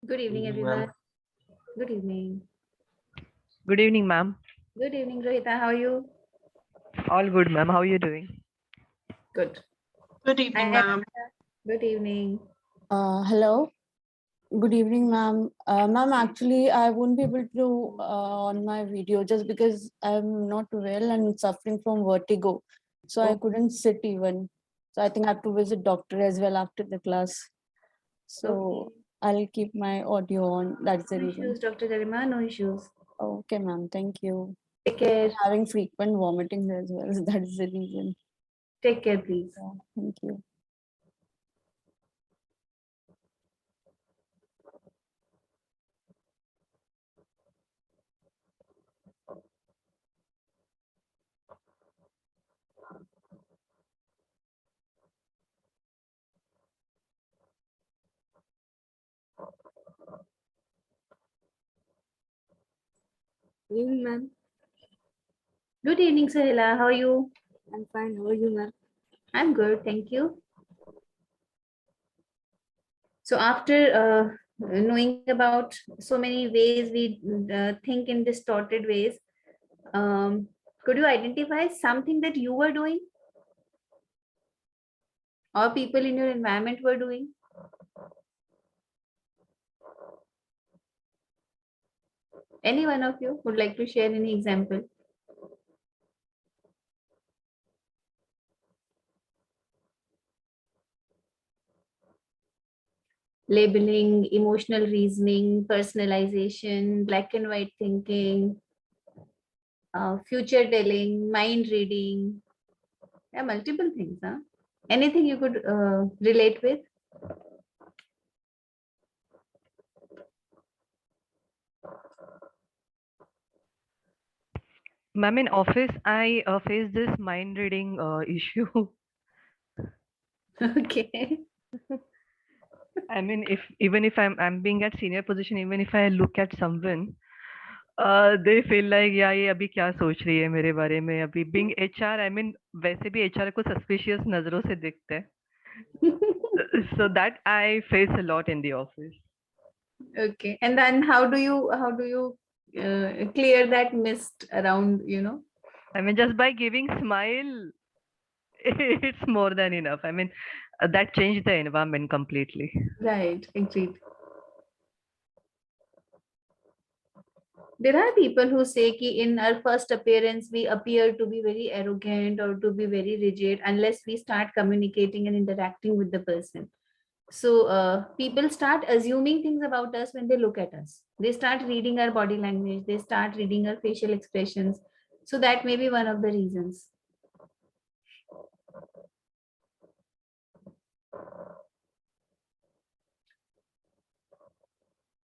Good evening, Evening, everyone. ma'am. Good evening. Good evening, ma'am. Good evening, Rohita. How are you? All good, ma'am. How are you doing? Good. Good I evening, am. ma'am. Good evening. Hello. Good evening, ma'am. Ma'am, actually, I won't be able to on my video just because I'm not well and suffering from vertigo. So I couldn't sit even. So I think I have to visit doctor as well after the class. So Okay. I'll keep my audio on. That's the No reason. issues, Dr. Garima. No issues. Okay, ma'am. Thank you. Take care. Having frequent vomiting as well. That is the reason. Take care, please. Yeah, thank you. Good evening, ma'am. Good evening, Sahila. How are you? I'm fine. How are you, ma'am? I'm good. Thank you. So after knowing about so many ways we think in distorted ways, could you identify something that you were doing or people in your environment were doing? Any one of you would like to share any example? Labeling, emotional reasoning, personalization, black and white thinking, future telling, mind reading. Yeah, multiple things. Huh? Anything you could relate with? Ma'am, in office, I face this mind reading issue. Okay. I mean, if even if I'm being at senior position, even if I look at someone, they feel like yeah ये अभी क्या सोच रही है मेरे बारे में अभी being HR, I mean वैसे भी HR को suspicious नजरों से देखते हैं. So that I face a lot in the office. Okay. And then how do you clear that mist around, I mean, just by giving smile, it's more than enough. I mean, that changed the environment completely. Right, agreed. There are people who say ki in our first appearance we appear to be very arrogant or to be very rigid unless we start communicating and interacting with the person. So people start assuming things about us when they look at us. They start reading our body language, they start reading our facial expressions. So that may be one of the reasons.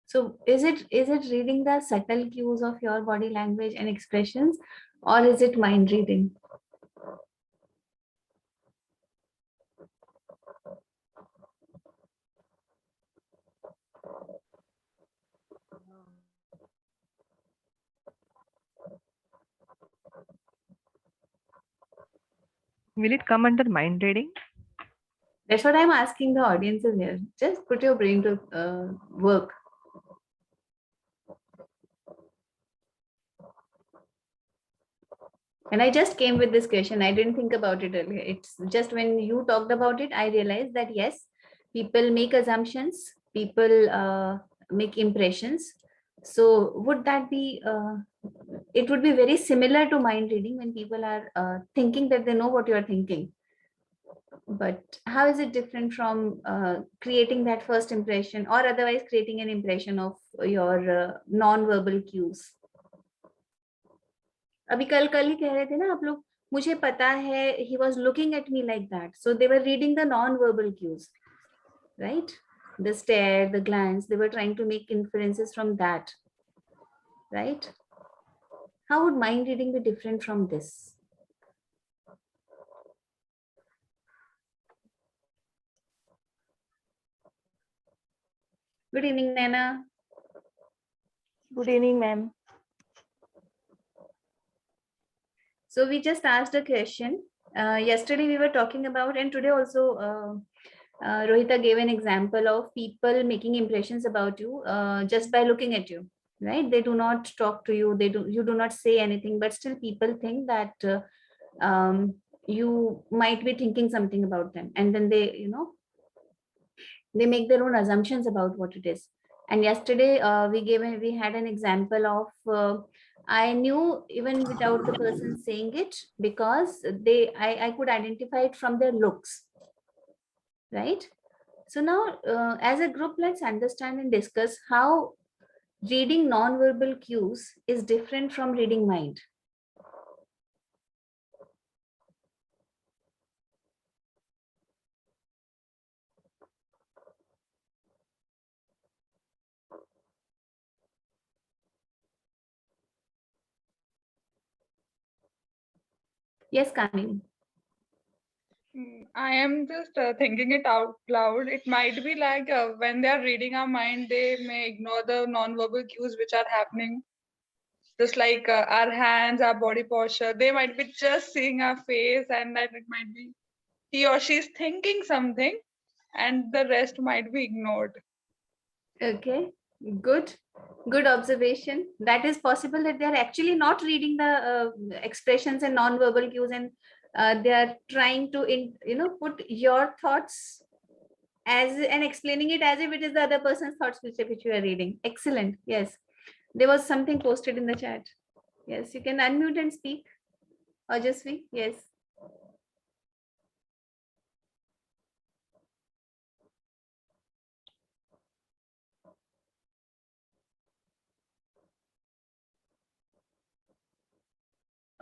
So is it reading the subtle cues of your body language and expressions, or is it mind reading? Will it come under mind reading? That's what I'm asking the audiences here. Just put your brain to work. And I just came with this question. I didn't think about it earlier. It's just when you talked about it, I realized that yes, people make assumptions, people make impressions. So would that be, it would be very similar to mind reading when people are thinking that they know what you're thinking. But how is it different from creating that first impression or otherwise creating an impression of your non-verbal cues? अभी कल कल ही कह रहे थे ना आप लोग, मुझे पता है he was looking at me like that. So they were reading the non-verbal cues, right? The stare, the glance, they were trying to make inferences from that, right? How would mind reading be different from this? Good evening, Nana. Good evening, ma'am. So we just asked a question. Yesterday we were talking about, and today also Rohita gave an example of people making impressions about you just by looking at you, right? They do not talk to you. You do not say anything, but still people think that you might be thinking something about them, and then they make their own assumptions about what it is. And yesterday we had an example of I knew even without the person saying it, because I could identify it from their looks, right? So now as a group, let's understand and discuss how reading non-verbal cues is different from reading mind. Yes, Kamini. I am just thinking it out loud. It might be like when they are reading our mind, they may ignore the non-verbal cues which are happening. Just like our hands, our body posture, they might be just seeing our face, and that it might be he or she is thinking something, and the rest might be ignored. Okay, good observation. That is possible that they are actually not reading the expressions and non-verbal cues, and they are trying to put your thoughts as and explaining it as if it is the other person's thoughts which you are reading. Excellent. Yes, there was something posted in the chat. Yes, you can unmute and speak. Ojasvi, yes.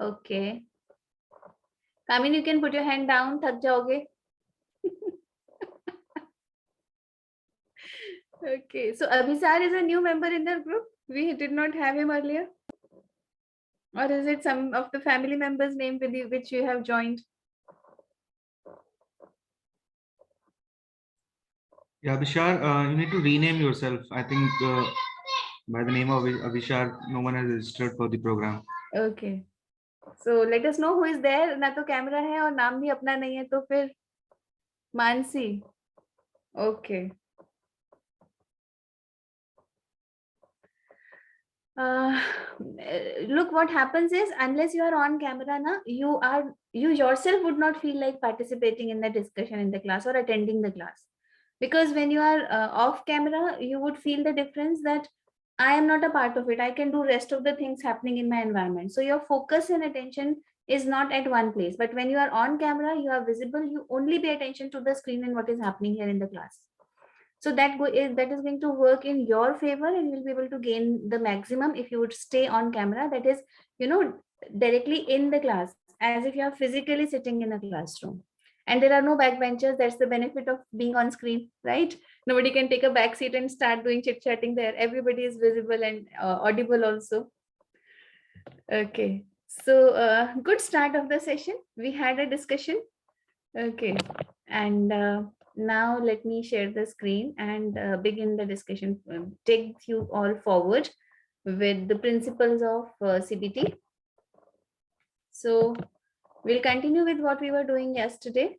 Okay. Kamin, you can put your hand down. Thak jaoge. Okay. So Abhisar is a new member in the group. We did not have him earlier. Or is it some of the family members' name with you, which you have joined? Yeah, Abhishar, you need to rename yourself. I think by the name of Abhishar, no one has registered for the program. Okay. So let us know who is there. ना तो camera है और नाम भी अपना नहीं है तो फिर Mansi. Okay. Look, what happens is, unless you are on camera, you yourself would not feel like participating in the discussion in the class or attending the class, because when you are off camera, you would feel the difference that I am not a part of it. I can do rest of the things happening in my environment. So your focus and attention is not at one place. But when you are on camera, you are visible. You only pay attention to the screen and what is happening here in the class. So that is going to work in your favor, and you'll be able to gain the maximum if you would stay on camera. That is, directly in the class, as if you are physically sitting in a classroom. And there are no backbenchers. That's the benefit of being on screen, right? Nobody can take a back seat and start doing chit chatting there. Everybody is visible and audible also. Okay. So good start of the session. We had a discussion. Okay. And now let me share the screen and begin the discussion. Take you all forward with the principles of CBT. So we'll continue with what we were doing yesterday.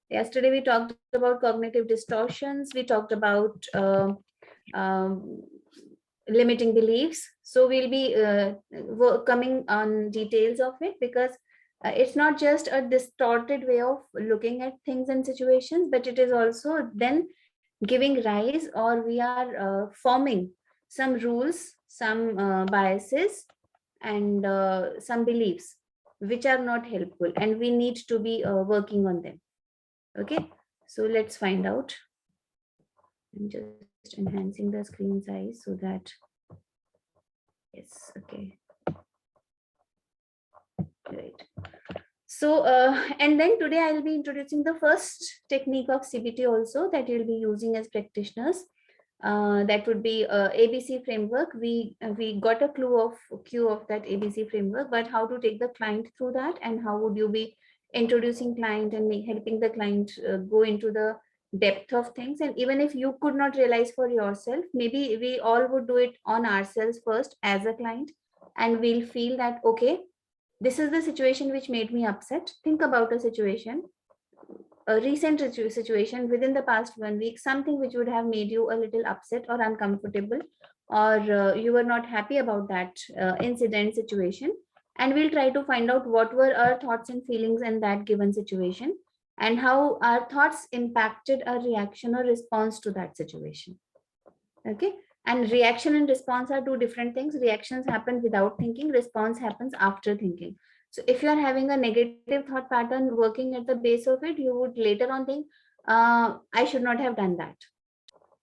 Yesterday we talked about cognitive distortions. We talked about limiting beliefs. So we'll be coming on details of it, because it's not just a distorted way of looking at things and situations, but it is also then giving rise, or we are forming some rules, some biases, and some beliefs which are not helpful, and we need to be working on them. Okay, so let's find out. I'm just enhancing the screen size so that, yes, okay. Right. So, and then today I'll be introducing the first technique of CBT also that you'll be using as practitioners. That would be ABC framework. We got a cue of that ABC framework, but how to take the client through that, and how would you be introducing client and helping the client go into the depth of things. And even if you could not realize for yourself, maybe we all would do it on ourselves first as a client, and we'll feel that, okay, this is the situation which made me upset. Think about a situation, a recent situation within the past 1 week, something which would have made you a little upset or uncomfortable, or you were not happy about that incident situation. And we'll try to find out what were our thoughts and feelings in that given situation, and how our thoughts impacted our reaction or response to that situation. Okay. And reaction and response are two different things. Reactions happen without thinking, response happens after thinking. So if you are having a negative thought pattern working at the base of it, you would later on think, I should not have done that.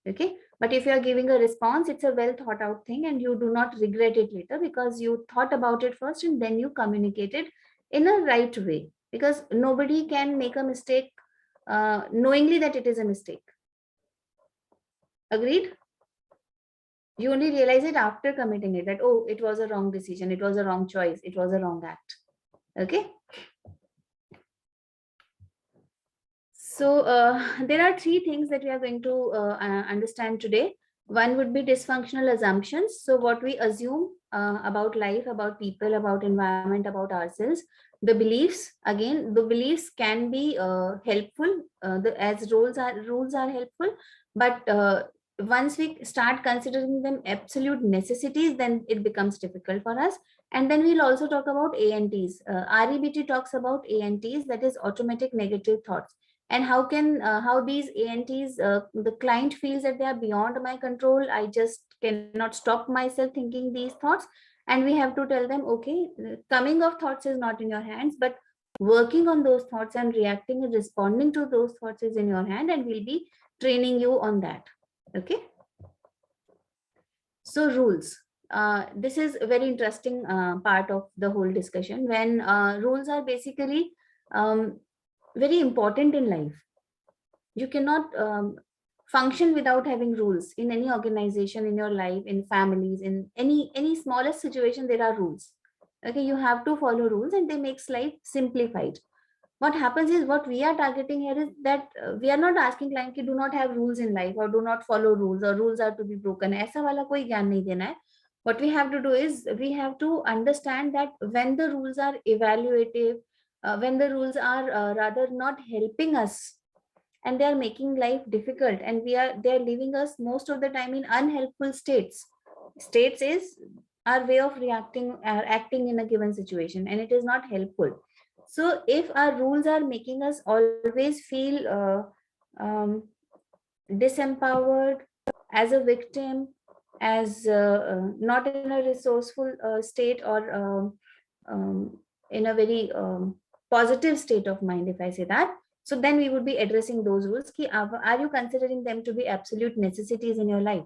Okay. But if you are giving a response, it's a well thought out thing, and you do not regret it later because you thought about it first and then you communicated in a right way. Because nobody can make a mistake knowingly that it is a mistake. Agreed? You only realize it after committing it, that, oh, it was a wrong decision, it was a wrong choice, it was a wrong act. Okay. So there are three things that we are going to understand today. One would be dysfunctional assumptions. So what we assume about life, about people, about environment, about ourselves. The beliefs, again, the beliefs can be helpful as rules are helpful, but once we start considering them absolute necessities, then it becomes difficult for us. And then we'll also talk about ANTs. REBT talks about ANTs, that is automatic negative thoughts. And how these ANTs, the client feels that they are beyond my control. I just cannot stop myself thinking these thoughts. And we have to tell them, okay, coming of thoughts is not in your hands, but working on those thoughts and reacting and responding to those thoughts is in your hand, and we'll be training you on that. Okay. So rules. This is a very interesting part of the whole discussion, when rules are basically very important in life. You cannot function without having rules in any organization, in your life, in families, in any smallest situation. There are rules. Okay, you have to follow rules, and they make life simplified. What happens is, what we are targeting here is that we are not asking client ki do not have rules in life, or do not follow rules, or rules are to be broken. Aisa wala koi gyan nahi dena hai. What we have to do is, we have to understand that when the rules are evaluative, when the rules are rather not helping us, and they are making life difficult, and they are leaving us most of the time in unhelpful states. States is our way of reacting, acting in a given situation, and it is not helpful. So if our rules are making us always feel disempowered, as a victim, as not in a resourceful state, or in a very positive state of mind, if I say that, so then we would be addressing those rules. Are you considering them to be absolute necessities in your life?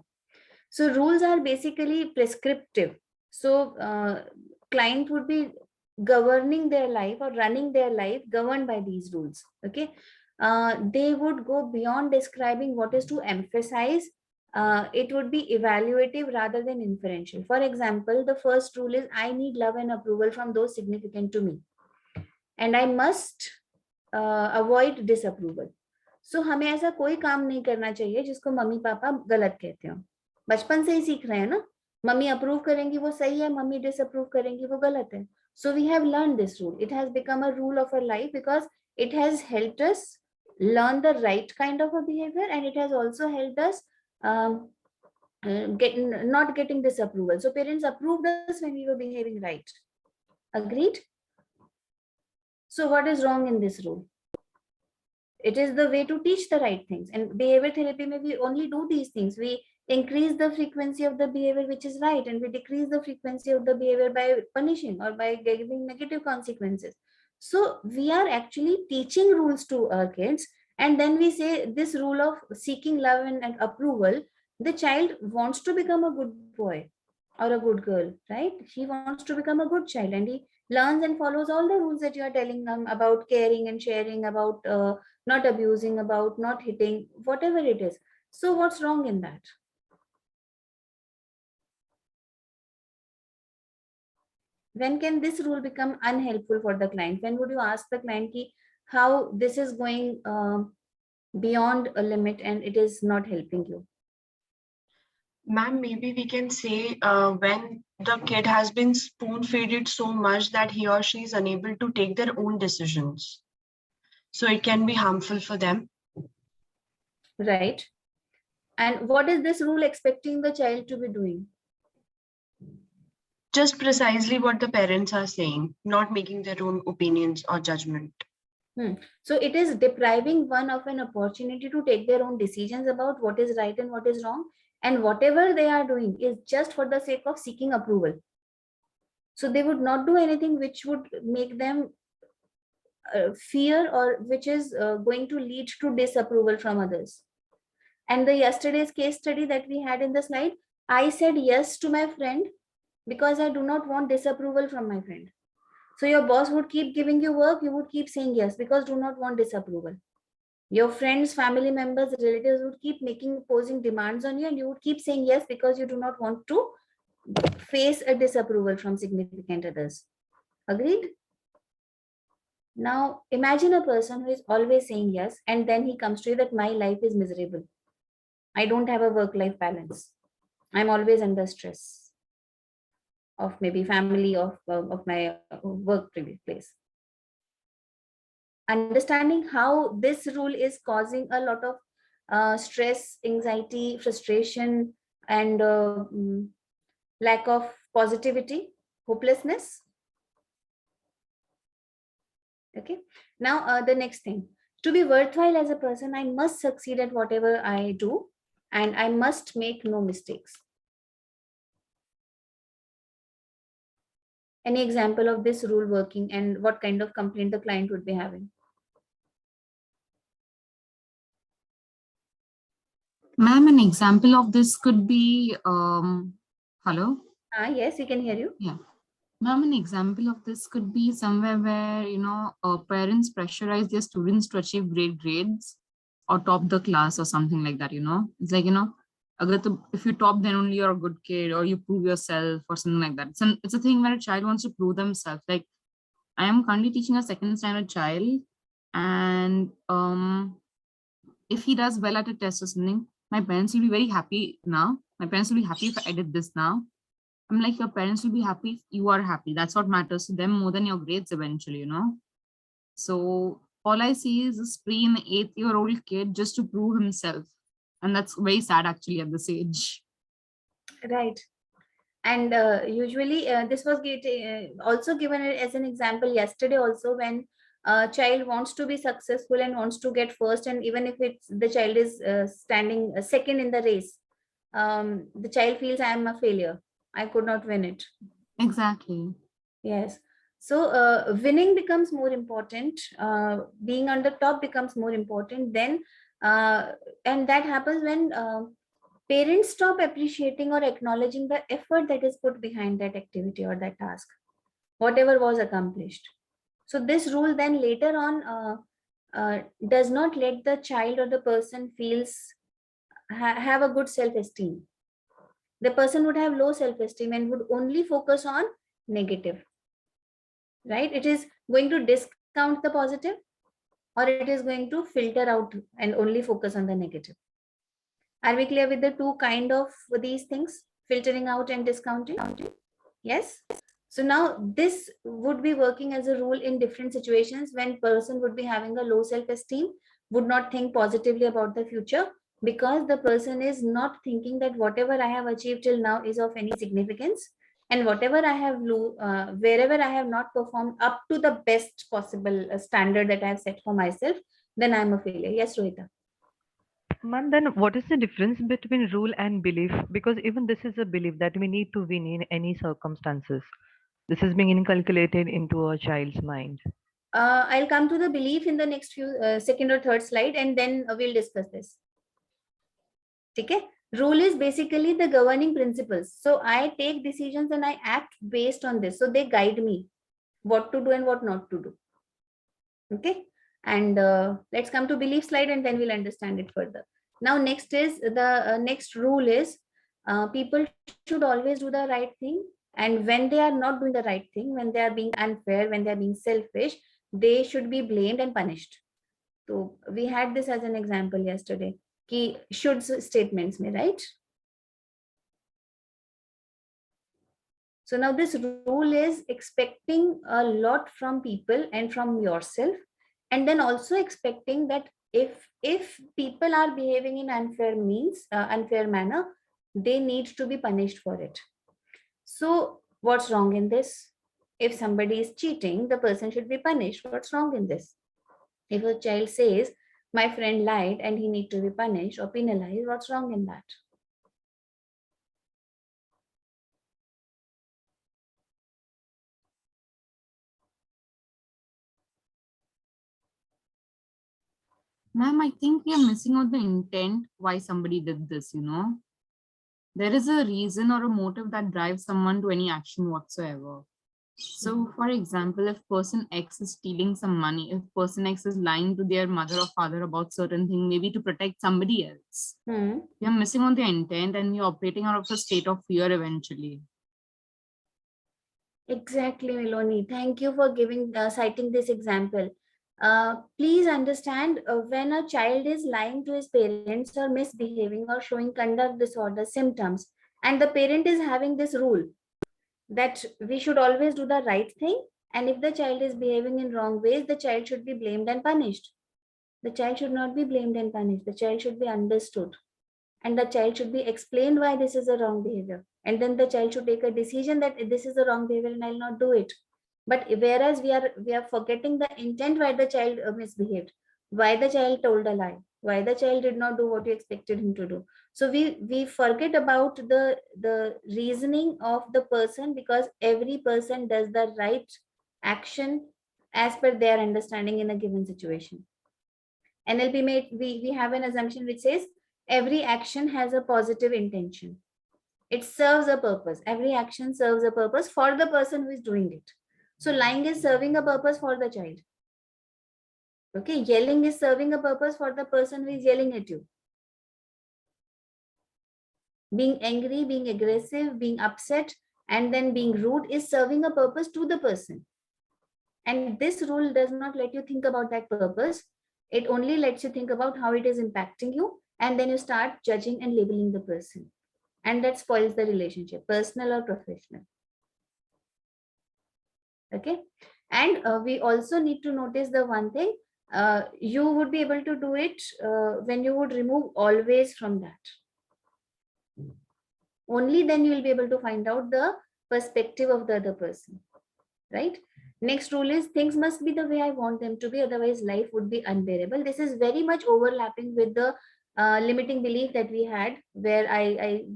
So rules are basically prescriptive. So client would be governing their life, or running their life governed by these rules. Okay. They would go beyond describing what is to emphasize. It would be evaluative rather than inferential. For example, the first rule is, I need love and approval from those significant to me, and I must avoid disapproval. So हमें ऐसा कोई काम नहीं करना चाहिए जिसको mummy papa गलत कहते हो. बचपन से ही सीख रहे हैं ना, मम्मी अप्रूव करेंगी वो सही है, मम्मी डिसअप्रूव करेंगी वो गलत है. So we have learned this rule. It has become a rule of our life because it has helped us learn the right kind of a behavior, and it has also helped us not getting disapproval. So parents approved us when we were behaving right. Agreed? So what is wrong in this rule? It is the way to teach the right things. And behavior therapy, may we only do these things. We increase the frequency of the behavior which is right, and we decrease the frequency of the behavior by punishing or by giving negative consequences. So we are actually teaching rules to our kids, and then we say this rule of seeking love and approval. The child wants to become a good boy or a good girl, right? He wants to become a good child, and he learns and follows all the rules that you are telling them about caring and sharing, about not abusing, about not hitting, whatever it is. So what's wrong in that? When can this rule become unhelpful for the client? When would you ask the client how this is going beyond a limit and it is not helping you? Ma'am, maybe we can say when the kid has been spoon-fed it so much that he or she is unable to take their own decisions. So it can be harmful for them. Right. And what is this rule expecting the child to be doing? Just precisely what the parents are saying, not making their own opinions or judgment. So it is depriving one of an opportunity to take their own decisions about what is right and what is wrong. And whatever they are doing is just for the sake of seeking approval. So they would not do anything which would make them fear, or which is going to lead to disapproval from others. And the yesterday's case study that we had in the slide, I said yes to my friend because I do not want disapproval from my friend. So your boss would keep giving you work, you would keep saying yes because do not want disapproval. Your friends, family members, relatives would keep posing demands on you, and you would keep saying yes because you do not want to face a disapproval from significant others. Agreed? Now imagine a person who is always saying yes, and then he comes to you that my life is miserable. I don't have a work-life balance. I'm always under stress of maybe family, of my work place. Understanding how this rule is causing a lot of stress, anxiety, frustration, and lack of positivity, hopelessness. Okay. Now the next thing, to be worthwhile as a person, I must succeed at whatever I do, and I must make no mistakes. Any example of this rule working, and what kind of complaint the client would be having? Ma'am, an example of this could be, hello? Yes, we can hear you. Yeah. Ma'am, an example of this could be somewhere where, parents pressurize their students to achieve great grades or top the class or something like that, It's like, if you top, then only you're a good kid, or you prove yourself or something like that. It's a thing where a child wants to prove themselves. Like, I am currently teaching a second standard child, and if he does well at a test or something, my parents will be very happy now. My parents will be happy if I did this now. I'm like, your parents will be happy if you are happy. That's what matters to them more than your grades eventually, So all I see is a spree in an 8-year-old kid just to prove himself. And that's very sad actually at this age. Right. And usually this was also given as an example yesterday also, when a child wants to be successful and wants to get first, and even if the child is standing second in the race, the child feels I am a failure. I could not win it. Exactly. Yes. So winning becomes more important. Being on the top becomes more important. Then, and that happens when parents stop appreciating or acknowledging the effort that is put behind that activity or that task, whatever was accomplished. So this rule then later on does not let the child or the person have a good self-esteem. The person would have low self-esteem and would only focus on negative. Right? It is going to discount the positive, or it is going to filter out and only focus on the negative. Are we clear with the two kind of these things, filtering out and discounting? Yes. So now this would be working as a rule in different situations when person would be having a low self-esteem, would not think positively about the future, because the person is not thinking that whatever I have achieved till now is of any significance, and whatever I have wherever I have not performed up to the best possible standard that I have set for myself, then I am a failure. Yes, Rohita. Ma'am, then what is the difference between rule and belief? Because even this is a belief that we need to win in any circumstances. This is being inculcated into a child's mind. I'll come to the belief in the next few second or third slide, and then we'll discuss this. Okay. Rule is basically the governing principles. So I take decisions and I act based on this. So they guide me what to do and what not to do. Okay. And let's come to belief slide, and then we'll understand it further. Now, next is the next rule is people should always do the right thing. And when they are not doing the right thing, when they are being unfair, when they are being selfish, they should be blamed and punished. So we had this as an example yesterday. Ki should statements mein, right? So now this rule is expecting a lot from people and from yourself, And then also expecting that if people are behaving in unfair manner, they need to be punished for it. So what's wrong in this? If somebody is cheating, the person should be punished. What's wrong in this? If a child says, my friend lied and he need to be punished or penalized, what's wrong in that? Ma'am, I think we are missing out the intent why somebody did this, you know. There is a reason or a motive that drives someone to any action whatsoever. So, for example, if person X is stealing some money, if person X is lying to their mother or father about certain thing, maybe to protect somebody else, we are missing on the intent and we are operating out of a state of fear eventually. Exactly, Miloni. Thank you for citing this example. Please understand, when a child is lying to his parents or misbehaving or showing conduct disorder symptoms, and the parent is having this rule that we should always do the right thing, and if the child is behaving in wrong ways, the child should be blamed and punished. The child should not be blamed and punished. The child should be understood, and the child should be explained why this is a wrong behavior, and then the child should take a decision that this is a wrong behavior and I'll not do it. But whereas we are forgetting the intent why the child misbehaved, why the child told a lie, why the child did not do what you expected him to do. So we forget about the reasoning of the person, because every person does the right action as per their understanding in a given situation. NLP we have an assumption which says every action has a positive intention. It serves a purpose. Every action serves a purpose for the person who is doing it. So lying is serving a purpose for the child. Okay, yelling is serving a purpose for the person who is yelling at you. Being angry, being aggressive, being upset, and then being rude is serving a purpose to the person. And this rule does not let you think about that purpose. It only lets you think about how it is impacting you, and then you start judging and labeling the person. And that spoils the relationship, personal or professional. Okay. And we also need to notice the one thing, you would be able to do it when you would remove always from that. Only then you will be able to find out the perspective of the other person, right? Next rule is things must be the way I want them to be, otherwise life would be unbearable. This is very much overlapping with the limiting belief that we had, where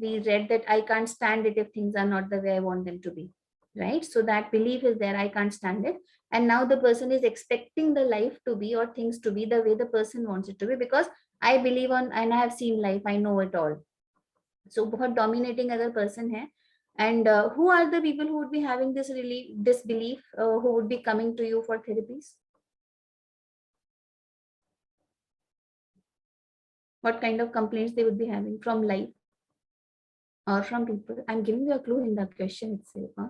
we read that I can't stand it if things are not the way I want them to be, right? So that belief is there, I can't stand it. And now the person is expecting the life to be or things to be the way the person wants it to be, because I believe on and I have seen life, I know it all. So बहुत dominating other person है. And who are the people who would be having this belief, who would be coming to you for therapies? What kind of complaints they would be having from life or from people? I'm giving you a clue in that question itself. Huh?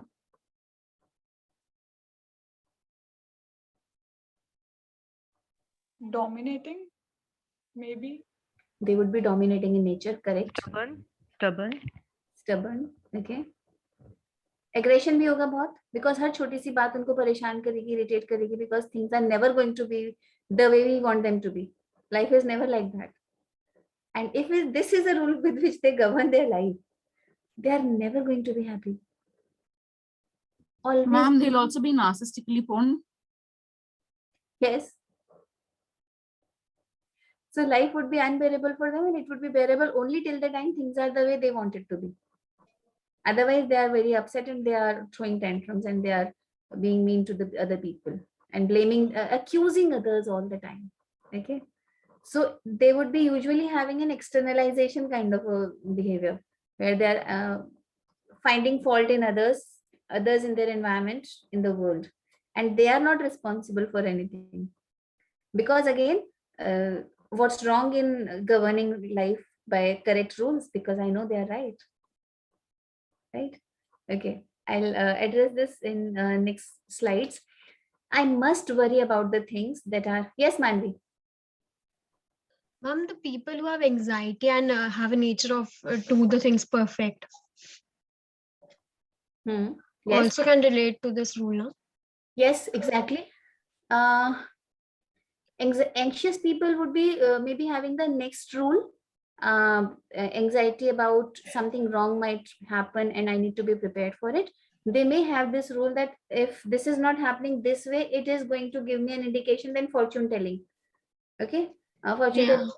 Dominating, maybe. They would be dominating in nature, correct? Stubborn. Okay. Aggression भी होगा बहुत, because हर छोटी सी बात उनको परेशान करेगी, irritate करेगी, because things are never going to be the way we want them to be. Life is never like that. And if this is a rule with which they govern their life, they are never going to be happy. Always. Ma'am, they'll also be narcissistically prone. Yes. So life would be unbearable for them, and it would be bearable only till the time things are the way they want it to be. Otherwise, they are very upset and they are throwing tantrums and they are being mean to the other people and blaming, accusing others all the time. Okay. So they would be usually having an externalization kind of a behavior, where they're finding fault in others in their environment, in the world, and they are not responsible for anything. Because again, what's wrong in governing life by correct rules? Because I know they are right. Right? Okay, I'll address this in next slides. I must worry about the things that are, yes, Manvi. Ma'am, the people who have anxiety and have a nature of do the things perfect Yes. also can relate to this rule, no? Yes, exactly. Anxious people would be maybe having the next rule, anxiety about something wrong might happen and I need to be prepared for it. They may have this rule that if this is not happening this way, it is going to give me an indication, then fortune telling. Okay, fortune telling,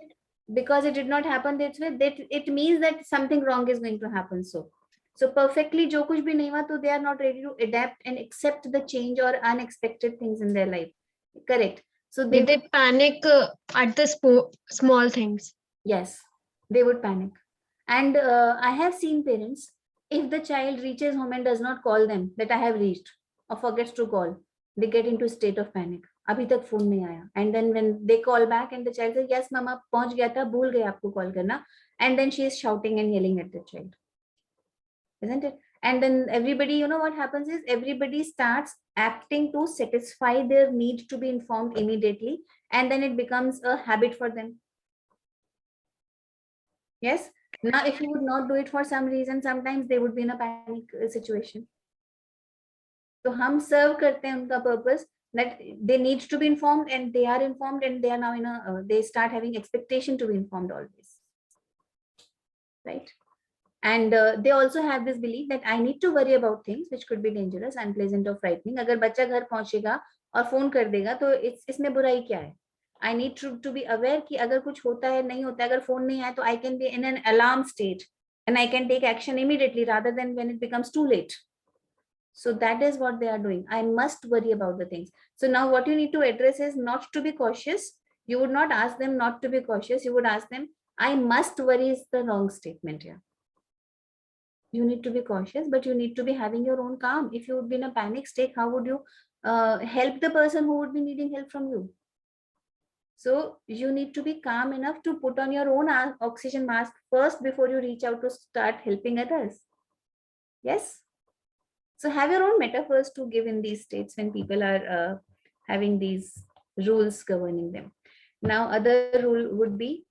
because it did not happen this way, that it means that something wrong is going to happen. So perfectly jo kuch bhi nahi hua, so they are not ready to adapt and accept the change or unexpected things in their life. Correct. So They panic at the small things. yes, they would panic. And I have seen parents, if the child reaches home and does not call them that I have reached, or forgets to call, they get into a state of panic. अभी तक phone नहीं आया. And then when they call back and the child says, yes mama, पहुंच गया था, भूल गए आपको कॉल करना. And then she is shouting and yelling at the child. Isn't it? And then everybody, you know what happens is everybody starts acting to satisfy their need to be informed immediately. And then it becomes a habit for them. Yes. Now, if you would not do it for some reason, sometimes they would be in a panic situation. So, hum serve karte hain unka purpose that they need to be informed, and they are informed, and they are now in a they start having expectation to be informed always, right? And they also have this belief that I need to worry about things which could be dangerous, unpleasant, or frightening. अगर बच्चा घर पहुंचेगा और phone कर देगा तो इसमें बुराई क्या है? I need to be aware कि अगर कुछ होता है नहीं होता है, अगर फोन नहीं आया तो I can be in an alarm state and I can take action immediately rather than when it becomes too late. So that is what they are doing. I must worry about the things. So now what you need to address is not to be cautious. You would not ask them not to be cautious. You would ask them, I must worry is the wrong statement here. You need to be cautious, but you need to be having your own calm. If you would be in a panic state, how would you help the person who would be needing help from you? So you need to be calm enough to put on your own oxygen mask first before you reach out to start helping others. Yes. So have your own metaphors to give in these states when people are having these rules governing them. Now, other rule would be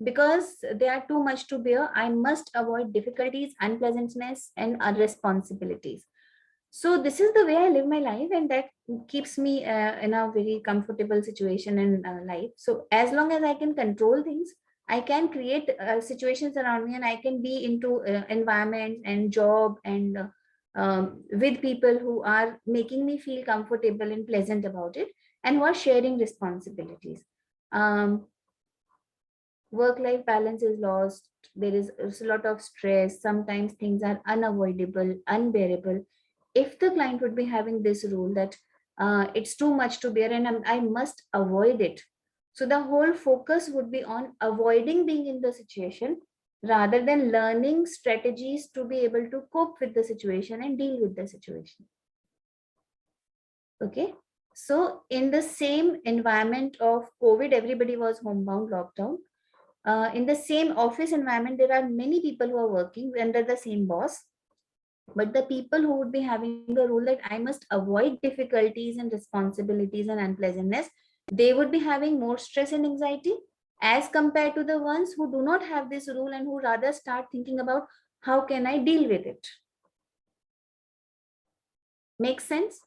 because they are too much to bear, I must avoid difficulties, unpleasantness, and responsibilities. So this is the way I live my life, and that keeps me in a very comfortable situation in life. So as long as I can control things, I can create situations around me, and I can be into environments and job and with people who are making me feel comfortable and pleasant about it, and who are sharing responsibilities. Work-life balance is lost. There is a lot of stress. Sometimes things are unavoidable, unbearable. If the client would be having this rule that it's too much to bear and I must avoid it. So the whole focus would be on avoiding being in the situation rather than learning strategies to be able to cope with the situation and deal with the situation. Okay. So in the same environment of COVID, everybody was homebound, lockdown. In the same office environment, there are many people who are working under the same boss. But the people who would be having a rule that I must avoid difficulties and responsibilities and unpleasantness, they would be having more stress and anxiety as compared to the ones who do not have this rule and who rather start thinking about how can I deal with it. Makes sense?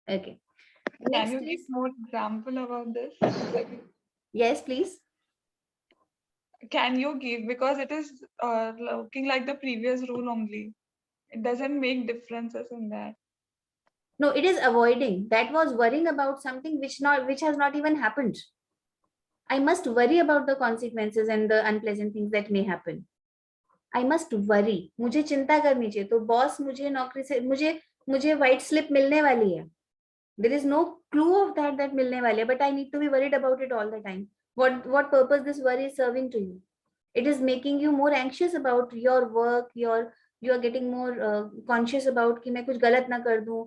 Okay. Can you give more example about this? Yes, please. Can you give, because it is looking like the previous rule only. It doesn't make differences in that. No, it is avoiding. That was worrying about something which has not even happened. I must worry about the consequences and the unpleasant things that may happen. I must worry. मुझे चिंता करनी चाहिए. तो boss मुझे नौकरी से मुझे white slip मिलने वाली है. There is no clue of that मिलने वाली है, but I need to be worried about it all the time. What purpose this worry is serving to you? It is making you more anxious about your work. You are getting more conscious about कि मैं कुछ गलत ना कर दूं.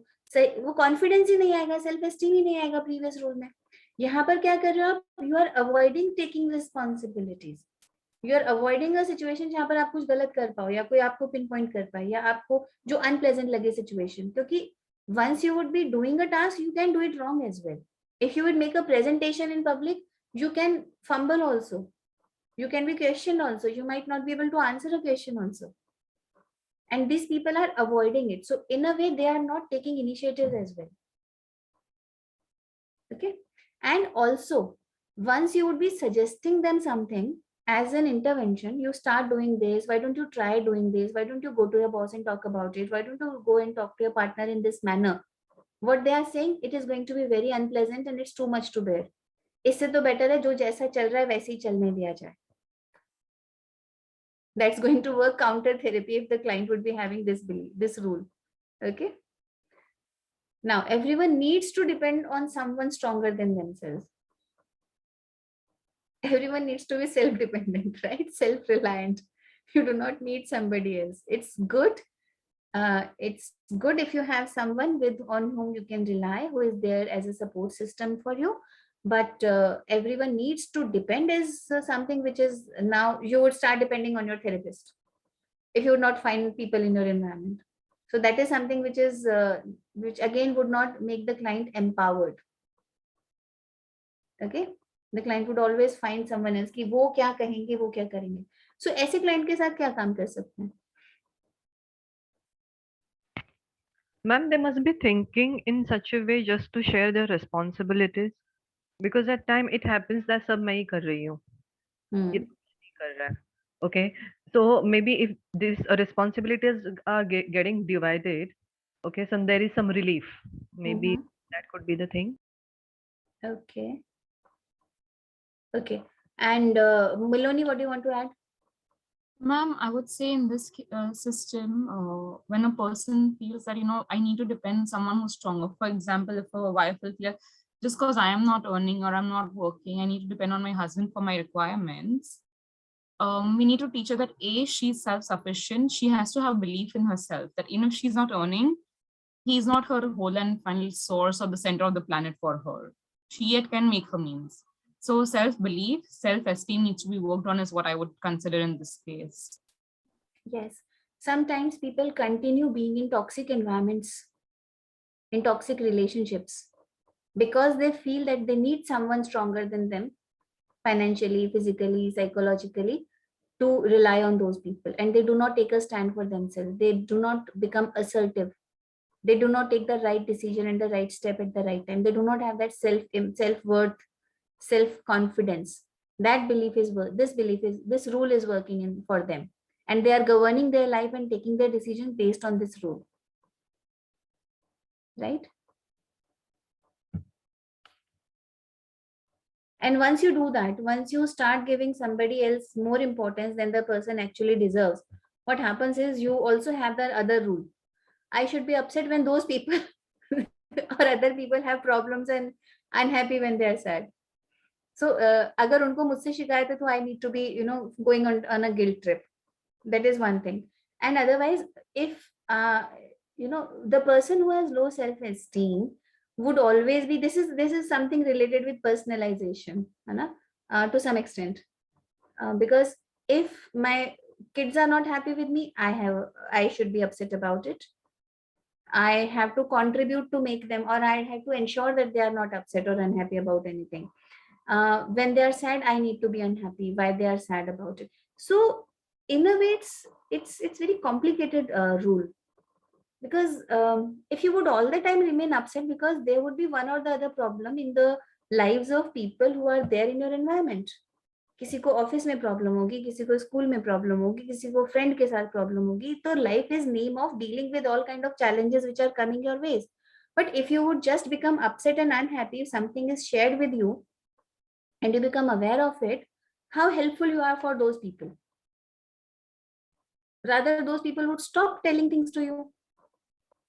वो confidence ही नहीं आएगा, self esteem ही नहीं आएगा previous role में. यहाँ पर क्या कर रहे हो आप? You are avoiding taking responsibilities. You are avoiding a situation जहाँ पर आप कुछ गलत कर पाओ या कोई आपको pinpoint कर पाए या आपको जो unpleasant लगे situation. क्योंकि once you would be doing a task, you can do it wrong as well. If you would make a presentation in public, you can fumble also. You can be questioned also. You might not be able to answer a question also. And these people are avoiding it. So in a way, they are not taking initiative as well. Okay. And also, once you would be suggesting them something as an intervention, you start doing this. Why don't you try doing this? Why don't you go to your boss and talk about it? Why don't you go and talk to your partner in this manner? What they are saying, it is going to be very unpleasant and it's too much to bear. इससे तो better है जो जैसा चल रहा है वैसे ही चलने दिया जाए. That's going to work counter therapy if the client would be having this belief, this rule. Okay. Now, everyone needs to depend on someone stronger than themselves. Everyone needs to be self-dependent, right? Self-reliant. You do not need somebody else. It's good. It's good if you have someone on whom you can rely, who is there as a support system for you. But everyone needs to depend is something which is now you would start depending on your therapist if you would not find people in your environment. So that is something which is which again would not make the client empowered. Okay, the client would always find someone else कि वो क्या कहेंगे वो क्या करेंगे. So ऐसे client के साथ क्या काम कर सकते हैं? Ma'am, they must be thinking in such a way just to share their responsibilities, because at time it happens that सब मैं ही कर रही हूँ, ये तो नहीं कर रहा है. Okay, so maybe if these responsibilities are getting divided, okay, so there is some relief. Maybe that could be the thing. Okay. Okay. And Miloni, what do you want to add? Ma'am, I would say in this system, when a person feels that, I need to depend on someone who's stronger. For example, if a wife will feel just because I am not earning or I'm not working, I need to depend on my husband for my requirements. We need to teach her that A, she's self-sufficient. She has to have belief in herself that even if she's not earning, he's not her whole and final source or the center of the planet for her. She yet can make her means. So self-belief, self-esteem needs to be worked on is what I would consider in this case. Yes. Sometimes people continue being in toxic environments, in toxic relationships, because they feel that they need someone stronger than them, financially, physically, psychologically, to rely on those people. And they do not take a stand for themselves. They do not become assertive. They do not take the right decision and the right step at the right time. They do not have that self-worth, self-confidence. That belief is this rule is working in for them, and they are governing their life and taking their decisions based on this rule, right? And once you do that, once you start giving somebody else more importance than the person actually deserves, what happens is you also have that other rule. I should be upset when those people or other people have problems and unhappy when they are sad. So agar unko mujhse shikayat hai, to I need to be, going on a guilt trip. That is one thing. And otherwise, if, the person who has low self-esteem would always be, this is something related with personalization, to some extent. Because if my kids are not happy with me, I should be upset about it. I have to contribute to make them, or I have to ensure that they are not upset or unhappy about anything. When they are sad, I need to be unhappy why they are sad about it. So in a way, it's very complicated rule, because if you would all the time remain upset, because there would be one or the other problem in the lives of people who are there in your environment. किसी को office में problem होगी, किसी को school में problem होगी, किसी को फ्रेंड के साथ प्रॉब्लम होगी. तो life is name of dealing with all kind of challenges which are coming your ways. But if you would just become upset and unhappy if something is shared with you and you become aware of it, how helpful you are for those people. Rather, those people would stop telling things to you,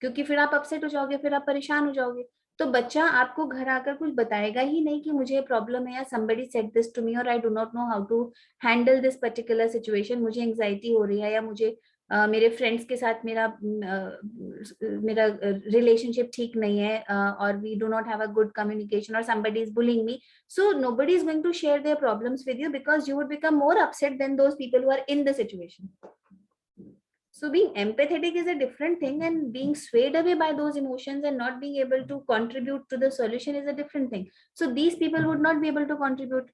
क्योंकि फिर आप upset हो जाओगे, फिर आप परेशान हो जाओगे. तो बच्चा आपको घर आकर कुछ बताएगा ही नहीं कि मुझे प्रॉब्लम है, या somebody said this to me, or I do not know how to handle this particular situation, मुझे एंजाइटी हो रही है, या मुझे मेरे फ्रेंड्स के साथ मेरा रिलेशनशिप ठीक नहीं है, और we do not have a good communication, और somebody is bullying me. So nobody is going to share their problems with you, because you would become more upset than those people who are in the situation. So being empathetic is a different thing, and being swayed away by those emotions and not being able to contribute to the solution is a different thing. So these people would not be able to contribute,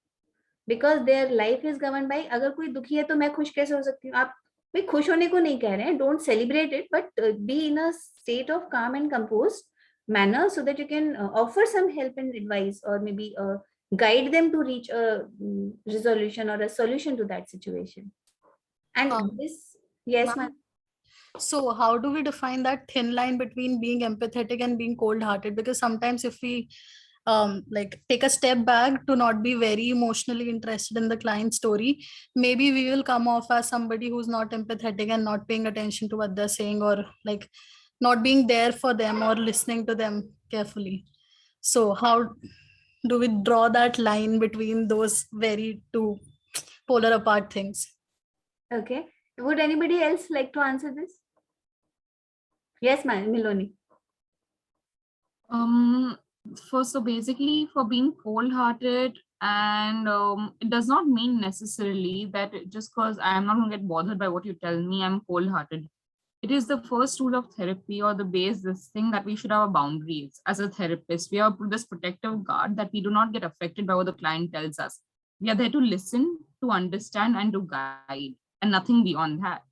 because their life is governed by, अगर कोई दुखी है तो मैं खुश कैसे हो सकती हूँ. आप भाई खुश होने को नहीं कह रहे हैं, don't celebrate it, but be in a state of calm and composed, manner so that you can offer some help and advice, or maybe guide them to reach a resolution or a solution to that situation. And this, yes, ma'am. So how do we define that thin line between being empathetic and being cold-hearted? Because sometimes if we like take a step back to not be very emotionally interested in the client story, maybe we will come off as somebody who's not empathetic and not paying attention to what they're saying, or like not being there for them or listening to them carefully. So how do we draw that line between those very two polar apart things? Okay. Would anybody else like to answer this? Yes, ma'am, Miloni. So basically, for being cold-hearted, and it does not mean necessarily that just because I am not going to get bothered by what you tell me, I'm cold-hearted. It is the first rule of therapy, or the base, this thing, that we should have boundaries as a therapist. We have this protective guard that we do not get affected by what the client tells us. We are there to listen, to understand, and to guide, and nothing beyond that.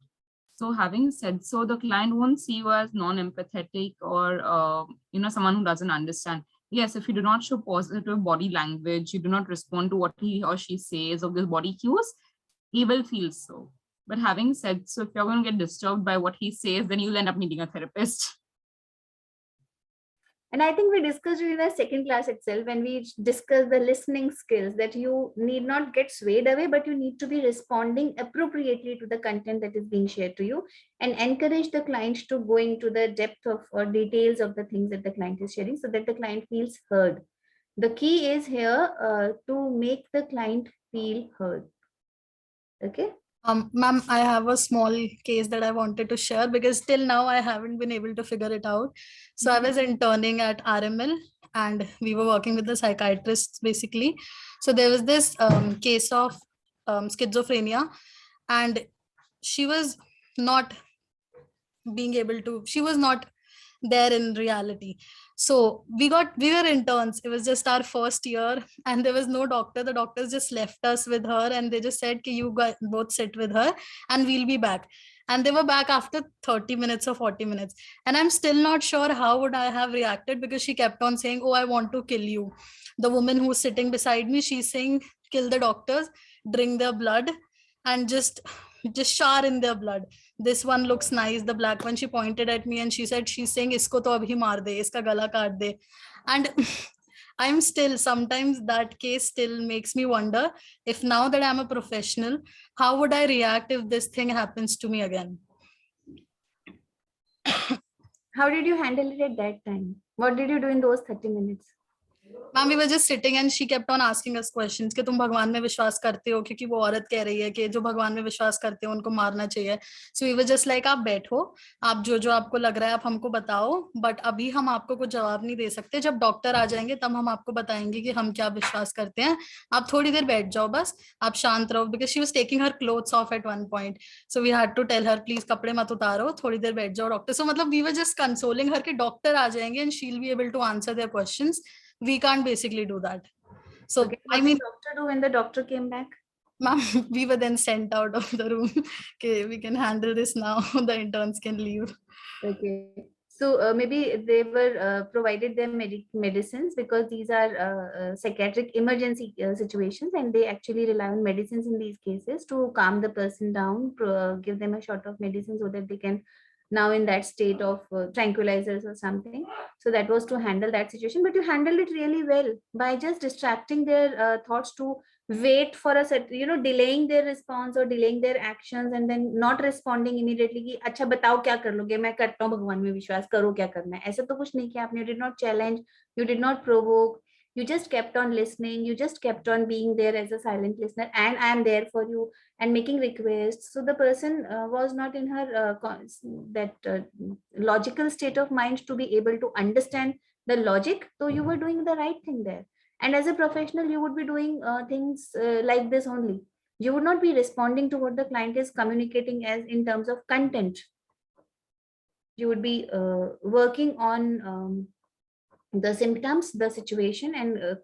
So having said so, the client won't see you as non-empathetic or someone who doesn't understand. Yes, if you do not show positive body language, you do not respond to what he or she says, or his body cues, he will feel so. But having said so, if you're going to get disturbed by what he says, then you'll end up needing a therapist. And I think we discussed it in the second class itself when we discussed the listening skills, that you need not get swayed away, but you need to be responding appropriately to the content that is being shared to you, and encourage the client to go into the depth of or details of the things that the client is sharing, so that the client feels heard. The key is here to make the client feel heard. Okay. Ma'am, I have a small case that I wanted to share, because till now I haven't been able to figure it out. So I was interning at RML and we were working with the psychiatrists basically. So there was this case of schizophrenia, and she was not she was not there in reality. So we were interns. It was just our first year and there was no doctor. The doctors just left us with her and they just said, you guys both sit with her and we'll be back. And they were back after 30 minutes or 40 minutes. And I'm still not sure how would I have reacted, because she kept on saying, oh, I want to kill you. The woman who's sitting beside me, she's saying, kill the doctors, drink their blood, and just shower in their blood. This one looks nice, the black one. She pointed at me and she said, she's saying, isko to abhi maar de, iska gala kaat de. And I'm still, sometimes that case still makes me wonder if now that I'm a professional, how would I react if this thing happens to me again? How did you handle it at that time? What did you do in those 30 minutes? Ma'am, we were just sitting and she kept on asking us questions कि तुम भगवान में विश्वास करते हो, क्योंकि वो औरत कह रही है कि जो भगवान में विश्वास करते हो उनको मारना चाहिए. So we were just like, आप बैठो, आप जो आपको लग रहा है आप हमको बताओ, but अभी हम आपको कुछ जवाब नहीं दे सकते. जब डॉक्टर आ जाएंगे तब हम आपको बताएंगे कि हम क्या विश्वास करते हैं. आप थोड़ी देर बैठ जाओ बस, आप शांत रहो. Because she was taking her clothes off at one point, so we had to tell her, please कपड़े मत उतारो, थोड़ी देर बैठ जाओ डॉक्टर. So मतलब we were just consoling her कि डॉक्टर आ जाएंगे and she'll be able to answer their questions. We can't basically do that. So okay, what did doctor do when the doctor came back? Ma'am, we were then sent out of the room. Okay, we can handle this now. The interns can leave. Okay, so maybe they were provided them medicines, because these are psychiatric emergency situations, and they actually rely on medicines in these cases to calm the person down, give them a shot of medicine so that they can now in that state of tranquilizers or something. So that was to handle that situation, but you handled it really well by just distracting their thoughts to wait for a set, delaying their response or delaying their actions, and then not responding immediately कि अच्छा बताओ क्या कर लोगे, मैं करता हूँ, भगवान में विश्वास करो, क्या करना है. ऐसा तो कुछ नहीं किया आपने. You did not challenge, you did not provoke, you just kept on listening, you just kept on being there as a silent listener, and I am there for you, and making requests. So the person was not in her logical state of mind to be able to understand the logic. So you were doing the right thing there. And as a professional, you would be doing things like this only. You would not be responding to what the client is communicating as in terms of content. You would be working on the symptoms, the situation, and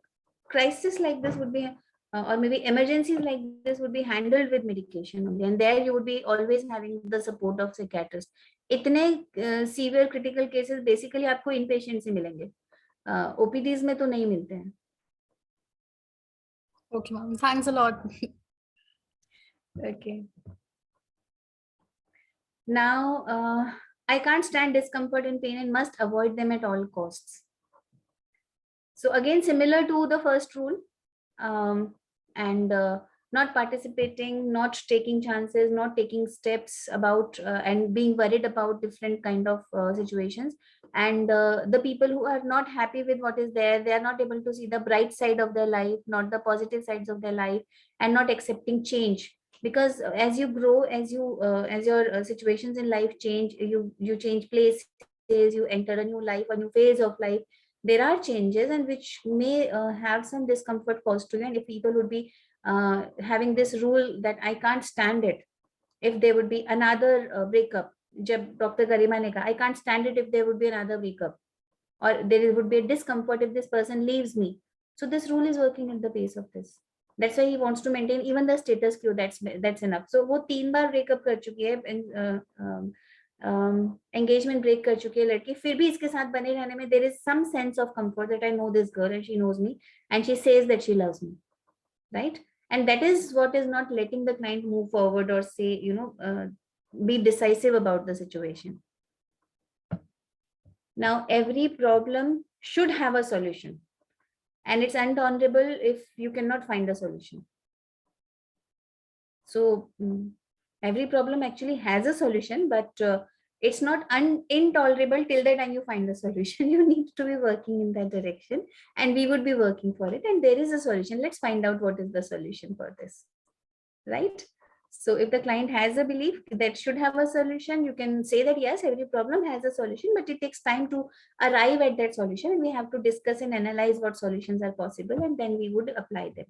crisis like this would be, or maybe emergencies like this would be handled with medication only. And there you would be always having the support of psychiatrist. इतने severe critical cases basically आपको इन patient से मिलेंगे, OPTs में तो नहीं मिलते हैं. Okay, ma'am. Thanks a lot. Okay. Now, I can't stand discomfort and pain and must avoid them at all costs. So again, similar to the first rule, and not participating, not taking chances, not taking steps about and being worried about different kind of situations. And the people who are not happy with what is there, they are not able to see the bright side of their life, not the positive sides of their life, and not accepting change. Because as you grow, as your situations in life change, you change places, you enter a new life, a new phase of life. There are changes and which may have some discomfort caused to you. And if people would be having this rule that I can't stand it if there would be another breakup, jab Dr. Garima ne kaha, I can't stand it if there would be another breakup, or there would be a discomfort if this person leaves me. So this rule is working at the base of this. That's why he wants to maintain even the status quo. That's enough. So वो 3 बार breakup कर चुकी है, engagement break कर चुकी है लड़की, फिर भी इसके साथ बने रहने में there is some sense of comfort that I know this girl and she knows me and she says that she loves me, right? And that is what is not letting the client move forward or say, be decisive about the situation. Now, every problem should have a solution, and it's untolerable if you cannot find a solution. So every problem actually has a solution, but it's not intolerable till the time you find the solution. You need to be working in that direction, and we would be working for it. And there is a solution. Let's find out what is the solution for this, right? So if the client has a belief that should have a solution, you can say that yes, every problem has a solution, but it takes time to arrive at that solution. And we have to discuss and analyze what solutions are possible, and then we would apply them.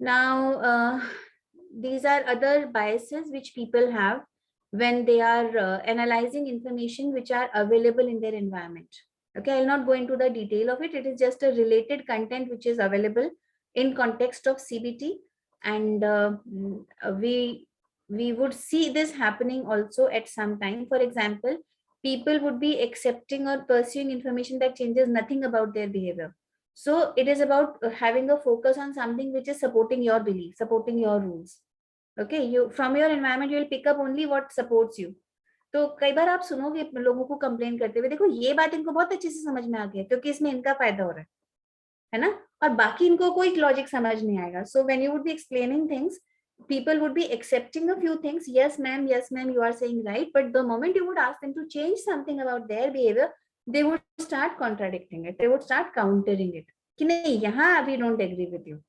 Now, these are other biases which people have when they are analyzing information which are available in their environment. Okay, I'll not go into the detail of it. It is just a related content which is available in context of CBT. And we would see this happening also at some time. For example, people would be accepting or pursuing information that changes nothing about their behavior. So it is about having a focus on something which is supporting your belief, supporting your rules. Okay, you from your environment you will pick up only what supports you. तो कई बार आप सुनोगे लोगों को complain करते हुए, देखो ये बात इनको बहुत अच्छे से समझ में आ गया क्योंकि इसमें इनका फायदा हो रहा है ना, और बाकी इनको कोई लॉजिक समझ नहीं आएगा. So when you would be explaining things, people would be accepting a few things. Yes ma'am, you are saying right. But the moment you would ask them to change something about their behavior, they would start contradicting it. They would start countering it. कि नहीं, यहाँ we don't agree with you.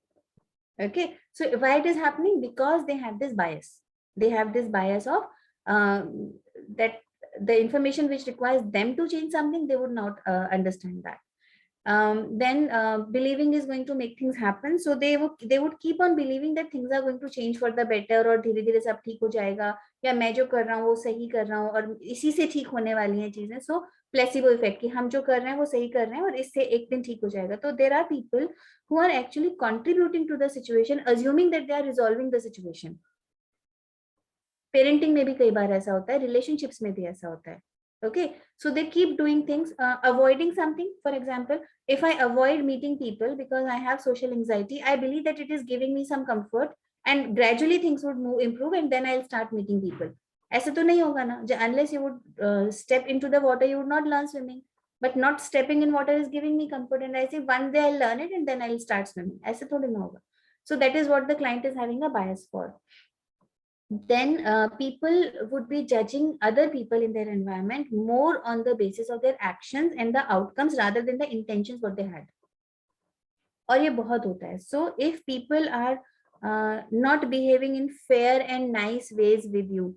Okay, so why it is happening? Because they have this bias. They have this bias of that the information which requires them to change something, they would not understand that. Then believing is going to make things happen. So they would keep on believing that things are going to change for the better, और धीरे धीरे सब ठीक हो जाएगा, या मैं जो कर रहा हूँ वो सही कर रहा हूँ और इसी से ठीक होने वाली हैं चीजें. सो प्लेसिबो इफेक्ट कि हम जो कर रहे हैं वो सही कर रहे हैं और इससे एक दिन ठीक हो जाएगा. तो there are people who are actually contributing to the situation, assuming that they are resolving the situation. Parenting में भी कई बार ऐसा होता है, रिलेशनशिप्स में भी ऐसा होता है. Okay, so they keep doing things, avoiding something. For example, if I avoid meeting people because I have social anxiety, I believe that it is giving me some comfort and gradually things would improve and then I'll start meeting people. ऐसे तो नहीं होगा ना, unless you would step into the water, you would not learn swimming. But not stepping in water is giving me comfort and I say one day I'll learn it and then I'll start swimming. ऐसे थोड़ी ना होगा. So that is what the client is having a bias for. Then people would be judging other people in their environment more on the basis of their actions and the outcomes rather than the intentions what they had. और ये बहुत होता है. So if people are not behaving in fair and nice ways with you,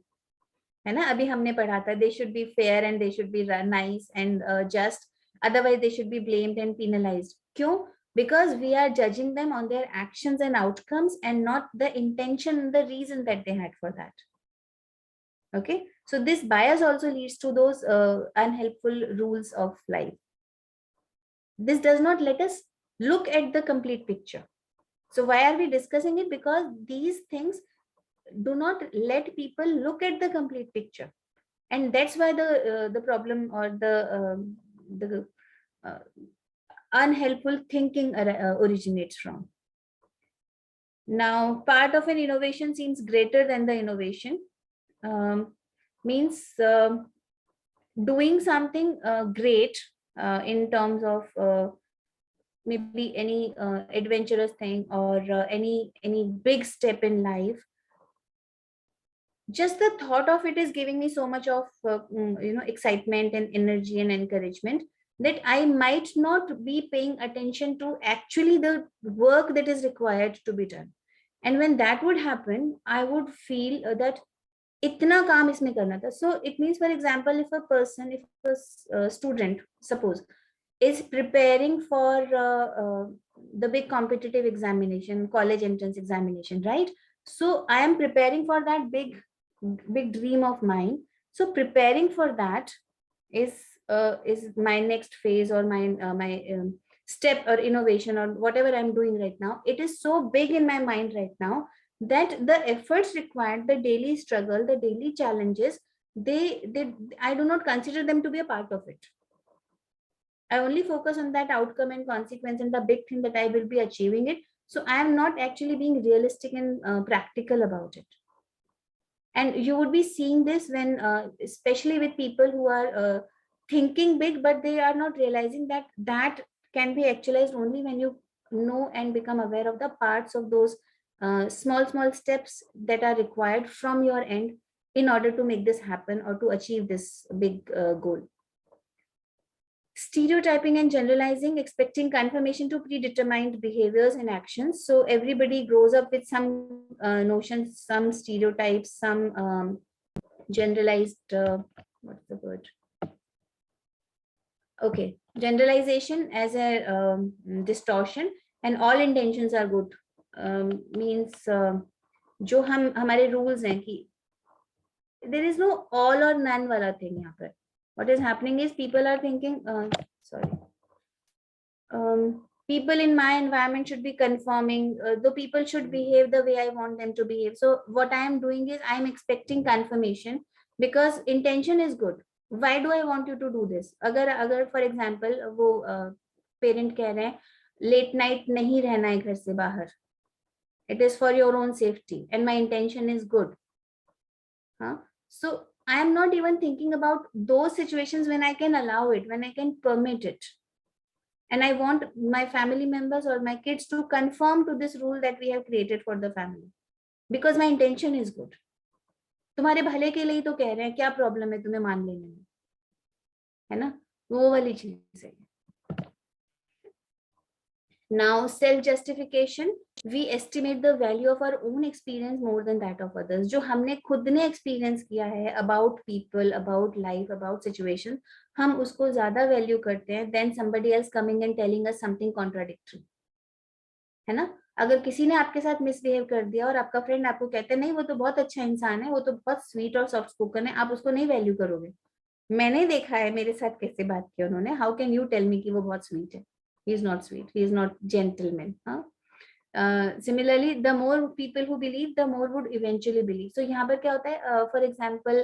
है ना, अभी हमने पढ़ा था, they should be fair and they should be nice and just, otherwise they should be blamed and penalized. क्यों? Because we are judging them on their actions and outcomes and not the intention and the reason that they had for that. Okay, so this bias also leads to those unhelpful rules of life. This does not let us look at the complete picture. So why are we discussing it? Because these things do not let people look at the complete picture. and that's why the problem or the unhelpful thinking originates from. Now, part of an innovation seems greater than the innovation. Means doing something great in terms of maybe any adventurous thing or any big step in life. Just the thought of it is giving me so much of excitement and energy and encouragement that I might not be paying attention to actually the work that is required to be done. And when that would happen, I would feel that itna kaam isme karna tha. So it means, for example, if a student, suppose, is preparing for the big competitive examination, college entrance examination, right? So I am preparing for that big dream of mine. So preparing for that is my next phase, or my step or innovation or whatever I'm doing right now. It is so big in my mind right now that the efforts required, the daily struggle, the daily challenges, I do not consider them to be a part of it. I only focus on that outcome and consequence and the big thing that I will be achieving it. So I am not actually being realistic and practical about it. And you would be seeing this when, especially with people who are thinking big, but they are not realizing that that can be actualized only when you know and become aware of the parts of those small steps that are required from your end in order to make this happen or to achieve this big goal. Stereotyping and generalizing, expecting confirmation to predetermined behaviors and actions. So everybody grows up with some notions, some stereotypes, some generalized, what's the word? Okay, generalization as a distortion, and all intentions are good. Means जो हमारे rules हैं कि there is no all or none वाला thing यहाँ पर. What is happening is people are thinking, people in my environment should be conforming, the people should behave the way I want them to behave. So what I am doing is I am expecting confirmation because intention is good. Why do I want you to do this? अगर for example वो parent कह रहे हैं late night नहीं रहना है घर से बाहर, it is for your own safety and my intention is good. So I am not even thinking about those situations when I can allow it, when I can permit it. And I want my family members or my kids to conform to this rule that we have created for the family because my intention is good. तुम्हारे भले के लिए तो कह रहे हैं, क्या problem है तुम्हें मान लेने में, है ना? वो वाली चीज है. Now, self-justification, we estimate the value of our own experience more than that of others. जो हमने खुद ने experience किया है about people, about life, about situation, हम उसको ज़्यादा value करते हैं than somebody else coming and telling us something contradictory. है ना? अगर किसी ने आपके साथ misbehave कर दिया और आपका friend आपको कहते हैं नहीं वो तो बहुत अच्छा इंसान है, वो तो बहुत sweet और soft spoken है, आप उसको नहीं value करोगे. मैंने देखा है मेरे साथ कैसे बात किया उन्होंने. How can you tell me कि वो बहुत sweet है? He is not sweet. He is not gentleman. Similarly, the more people who believe, the more would eventually believe. So यहाँ पर क्या होता है? For example,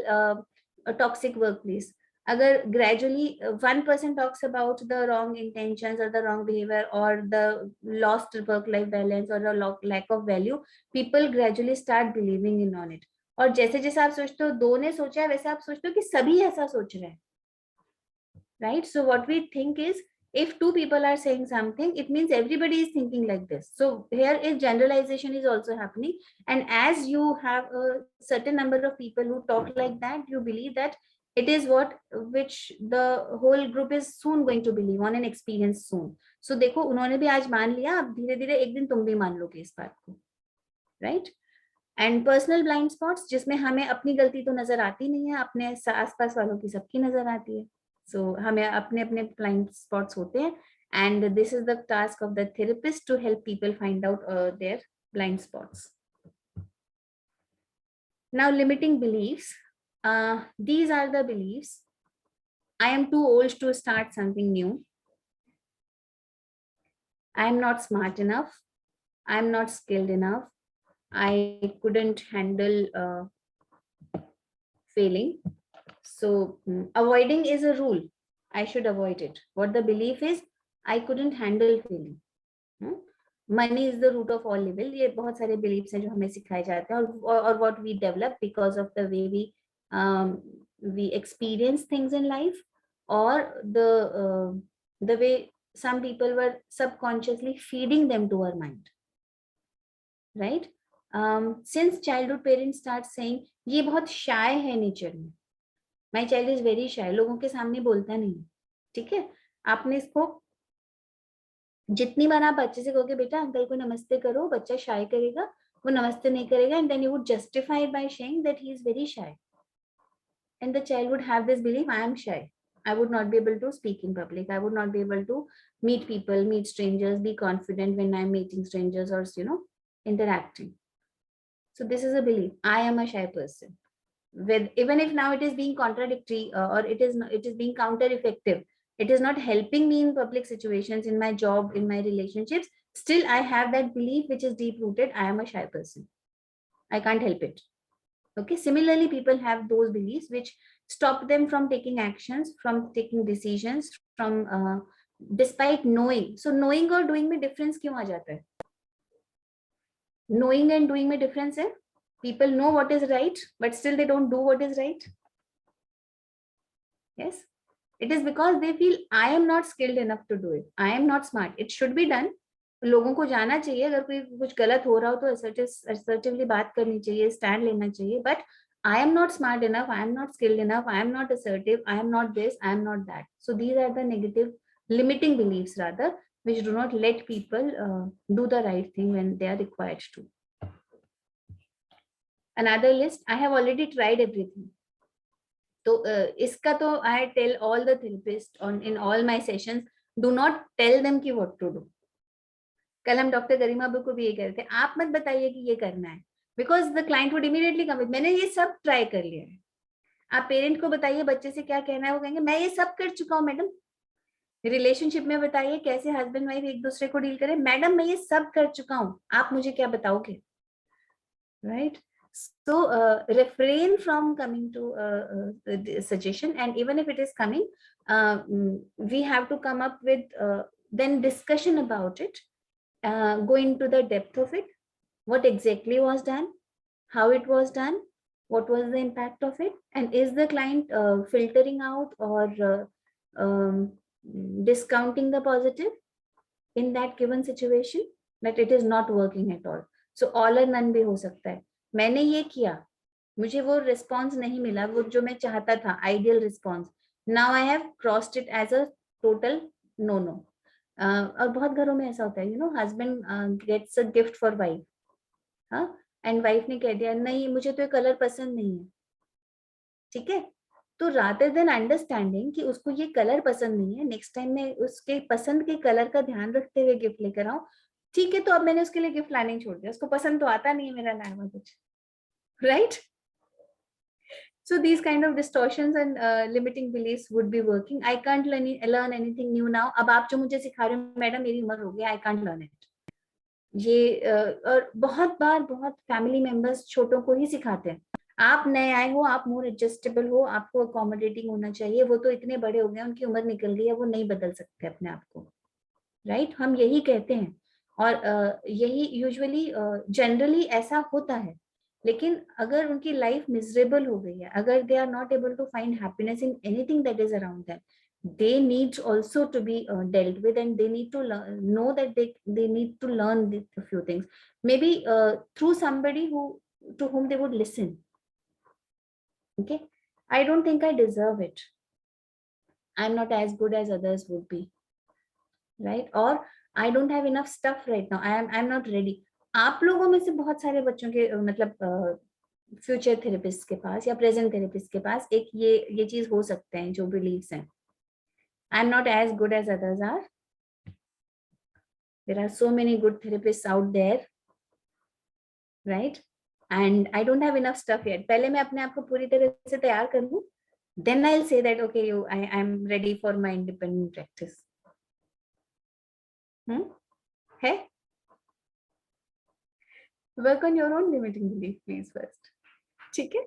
a toxic workplace. अगर gradually 1% talks about the wrong intentions or the wrong behavior or the lost work-life balance or the lack of value, people gradually start believing in on it. और जैसे जैसे आप सोचते हो दो ने सोचा है वैसे आप सोचते हो कि सभी ऐसा सोच रहे हैं, right? So what we think is, if two people are saying something, it means everybody is thinking like this. So here is generalization is also happening. And as you have a certain number of people who talk like that, you believe that it is which the whole group is soon going to believe on and experience soon. So देखो उन्होंने भी आज मान लिया, अब धीरे धीरे एक दिन तुम भी मान लोगे इस बात को, right? And personal blind spots, जिसमें हमें अपनी गलती तो नजर आती नहीं है, अपने आसपास वालों की सबकी नजर आती है. So हमें अपने अपने blind spots होते हैं, and this is the task of the therapist to help people find out their blind spots. Now, limiting beliefs. These are the beliefs. I am too old to start something new. I am not smart enough. I am not skilled enough. I couldn't handle failing. So avoiding is a rule. I should avoid it. What the belief is, I couldn't handle feeling. Money is the root of all evil. ये बहुत सारे beliefs हैं जो हमें सिखाए जाते हैं, और what we develop because of the way we experience things in life, or the way some people were subconsciously feeding them to our mind, right? Since childhood, parents start saying ये बहुत shy है nature में, my child is very shy, लोगों के सामने बोलता नहीं, ठीक है? आपने इसको जितनी बार आप बच्चे से कहोगे बेटा अंकल को नमस्ते करो, बच्चा शाय करेगा, वो नमस्ते नहीं करेगा, and then you would justify it by saying that he is very shy, and the child would have this belief, I am shy, I would not be able to speak in public, I would not be able to meet people, meet strangers, be confident when I'm meeting strangers or interacting. So this is a belief, I am a shy person. With, even if now it is being contradictory, or it is being counter effective, it is not helping me in public situations, in my job, in my relationships, still I have that belief which is deep rooted, I am a shy person, I can't help it. Okay, similarly people have those beliefs which stop them from taking actions, from taking decisions, from despite knowing. So knowing or doing में difference क्यों आ जाता है? Knowing and doing में difference है. People know what is right, but still they don't do what is right. Yes, it is because they feel I am not skilled enough to do it, I am not smart, it should be done. लोगों को जाना चाहिए, अगर कोई कुछ गलत हो रहा हो तो assertively बात करनी चाहिए, stand लेना चाहिए, but I am not smart enough, I am not skilled enough, I am not assertive, I am not this, I am not that. So these are the negative limiting beliefs rather, which do not let people do the right thing when they are required to. Another list, I have already tried everything. So iska to I tell all the therapists in all my sessions, do not tell them ki what to do. कल हम doctor गरिमा को भी ये कह रहे थे, आप मत बताइए कि ये करना है, because the client would immediately come, मैंने ये सब ट्राई कर लिया है. आप पेरेंट को बताइए बच्चे से क्या कहना है, वो कहेंगे मैं ये सब कर चुका हूँ मैडम. रिलेशनशिप में बताइए कैसे हस्बैंड वाइफ एक दूसरे को डील करें, मैडम मैं ये सब कर चुका हूँ, आप मुझे क्या बताओगे, right? So refrain from coming to the suggestion, and even if it is coming, we have to come up with then discussion about it, go into the depth of it, what exactly was done, how it was done, what was the impact of it, and is the client filtering out or discounting the positive in that given situation, that it is not working at all. So all or none भी हो सकता है. मैंने ये किया, मुझे वो response नहीं मिला, वो जो मैं चाहता था ideal response, now I have crossed it as a total no. और बहुत घरों में ऐसा होता है, husband gets a gift for wife, हाँ, एंड वाइफ ने कह दिया नहीं मुझे तो ये कलर पसंद नहीं है, ठीक है? तो रादर देन अंडरस्टैंडिंग कि उसको ये कलर पसंद नहीं है, नेक्स्ट टाइम मैं उसके पसंद के कलर का ध्यान रखते हुए गिफ्ट लेकर आऊं, ठीक है? तो अब मैंने उसके लिए गिफ्ट लाने छोड़ दिया, उसको पसंद तो आता नहीं है मेरा लाया हुआ कुछ, right? So these kind of distortions and limiting beliefs would be working. I can't learn anything new now. अब आप जो मुझे सिखा रहे हो मैडम मेरी उम्र हो गई, I can't learn it. ये और बहुत बार बहुत फैमिली मेंबर्स छोटों को ही सिखाते हैं, आप नए आए हो, आप मोर एडजस्टेबल हो, आपको अकोमोडेटिंग होना चाहिए, वो तो इतने बड़े हो गए, उनकी उम्र निकल गई है, वो नहीं बदल सकते अपने आप को, राइट? हम यही कहते हैं, और यही यूजुअली जनरली ऐसा होता है. लेकिन अगर उनकी लाइफ मिजरेबल हो गई है, अगर they are not able to find happiness in anything that is around them, they need also to be dealt with, and they need to know that they need to learn a few things, maybe through somebody to whom they would listen. Okay, I don't think I deserve it, I'm not as good as others would be, right? Or I don't have enough stuff right now, I'm not ready. आप लोगों में से बहुत सारे बच्चों के मतलब future therapist के पास या प्रेजेंट थेरेपिस्ट के पास एक ये चीज हो सकते हैं जो बिलीव्स हैं, I'm not as good as others are. There are so many good therapists out there, right? And I don't have enough stuff yet. पहले मैं अपने आप को पूरी तरह से तैयार कर लूं, then I'll say that okay, I'm ready for my independent practice. है? Work on your own limiting belief, please first. ठीक है?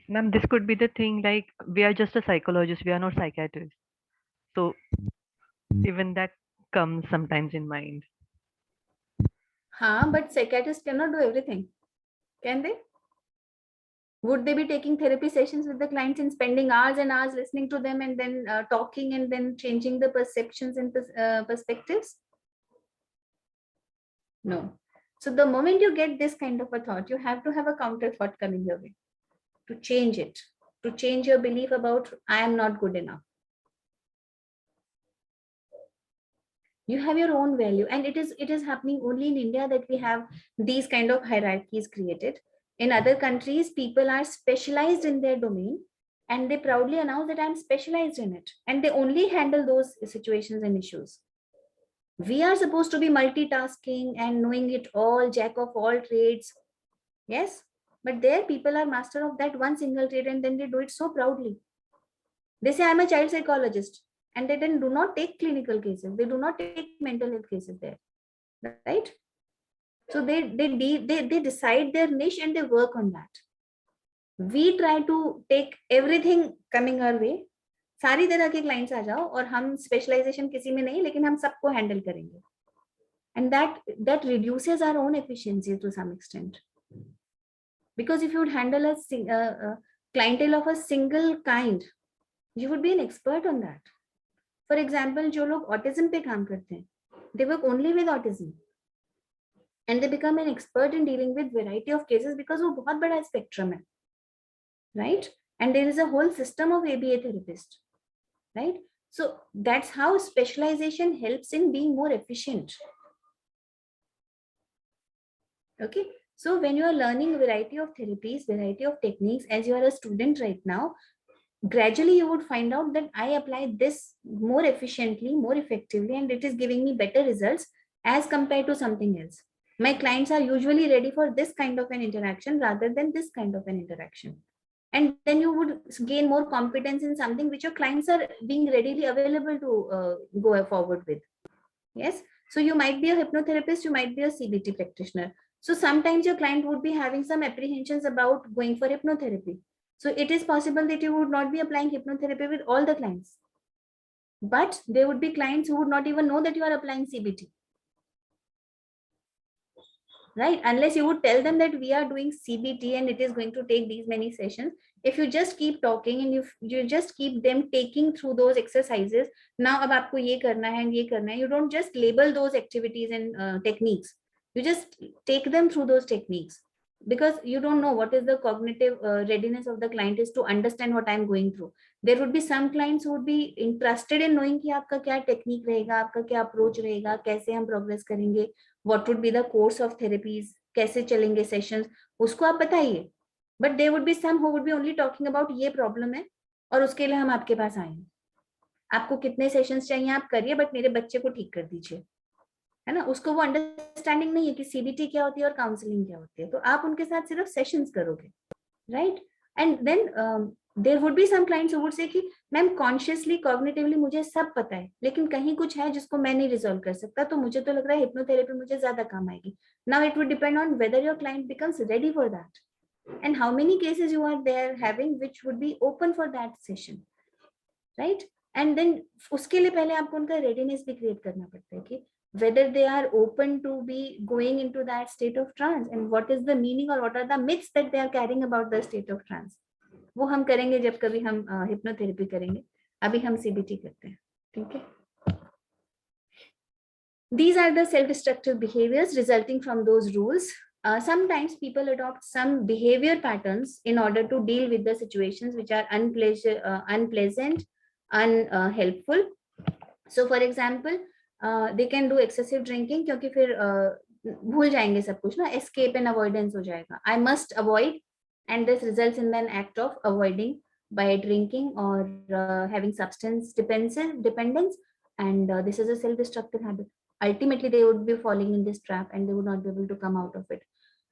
Ma'am, this could be the thing, like we are just a psychologist, we are not psychiatrists. So even that comes sometimes in mind. But psychiatrists cannot do everything, can they? Would they be taking therapy sessions with the clients and spending hours and hours listening to them and then talking and then changing the perceptions and perspectives? No. So the moment you get this kind of a thought, you have to have a counter thought coming your way to change it, to change your belief about I am not good enough. You have your own value, and it is happening only in India that we have these kind of hierarchies created. In other countries, people are specialized in their domain and they proudly announce that I'm specialized in it, and they only handle those situations and issues. We are supposed to be multitasking and knowing it all, jack of all trades. Yes, but there people are master of that one single trade and then they do it so proudly. They say I'm a child psychologist, and they then do not take clinical cases. They do not take mental health cases there, right? So they decide their niche and they work on that. We try to take everything coming our way. सारी तरह के clients आ जाओ और हम specialization किसी में नहीं, लेकिन हम सबको handle करेंगे. And that reduces our own efficiency to some extent. Because if you would handle a clientele of a single kind, you would be an expert on that. For example, जो लोग autism पे काम करते हैं, they work only with autism, and they become an expert in dealing with variety of cases because वो बहुत बड़ा spectrum है, right? And there is a whole system of ABA therapists, right? So that's how specialization helps in being more efficient. Okay, so when you are learning a variety of therapies, variety of techniques, as you are a student right now, gradually you would find out that I apply this more efficiently, more effectively, and it is giving me better results as compared to something else. My clients are usually ready for this kind of an interaction rather than this kind of an interaction. And then you would gain more competence in something which your clients are being readily available to go forward with. Yes. So you might be a hypnotherapist, you might be a CBT practitioner. So sometimes your client would be having some apprehensions about going for hypnotherapy. So it is possible that you would not be applying hypnotherapy with all the clients. But there would be clients who would not even know that you are applying CBT. Right? Unless you would tell them that we are doing CBT and it is going to take these many sessions. If you just keep talking and you just keep them taking through those exercises, now ab aapko ye karna hai and ye karna hai, you don't just label those activities and techniques. You just take them through those techniques, because you don't know what is the cognitive readiness of the client is to understand what I'm going through. There would be some clients who would be interested in knowing कि आपका क्या technique रहेगा, आपका क्या approach रहेगा, कैसे हम progress करेंगे, what would be the course of therapies, कैसे चलेंगे sessions, उसको आप बताइए. But there would be some who would be only talking about ये problem है और उसके लिए हम आपके पास आए हैं. आपको कितने sessions चाहिए आप करिए, but मेरे बच्चे को ठीक कर दीजिए, है ना? उसको वो अंडरस्टैंडिंग नहीं है कि सीबीटी क्या होती है और काउंसलिंग क्या होती है. तो आप उनके साथ सिर्फ सेशंस करोगे, right? And then there would be some clients who would say कि मैम कॉन्शियसली कॉग्निटिवली मुझे सब पता है, लेकिन कहीं कुछ है जिसको मैं नहीं रिजॉल्व कर सकता, तो मुझे तो लग रहा है हिप्नोथेरेपी मुझे ज्यादा काम आएगी. Now it would depend on whether your client becomes ready for that and how many cases you are there having which would be open for that session, right? And then उसके लिए पहले आपको उनका readiness भी create करना पड़ता है कि whether they are open to be going into that state of trance and what is the meaning or what are the myths that they are carrying about the state of trance. वो हम करेंगे जब कभी हम hypnotherapy करेंगे. अभी हम CBT करते हैं, ठीक है? These are the self-destructive behaviors resulting from those rules. Sometimes people adopt some behavior patterns in order to deal with the situations which are unpleasant, unhelpful. So for example, they can do excessive drinking क्योंकि फिर भूल जाएंगे सब कुछ ना, escape and avoidance हो जाएगा. I must avoid, and this results in an act of avoiding by drinking or having substance dependence, and this is a self-destructive habit. Ultimately, they would be falling in this trap and they would not be able to come out of it.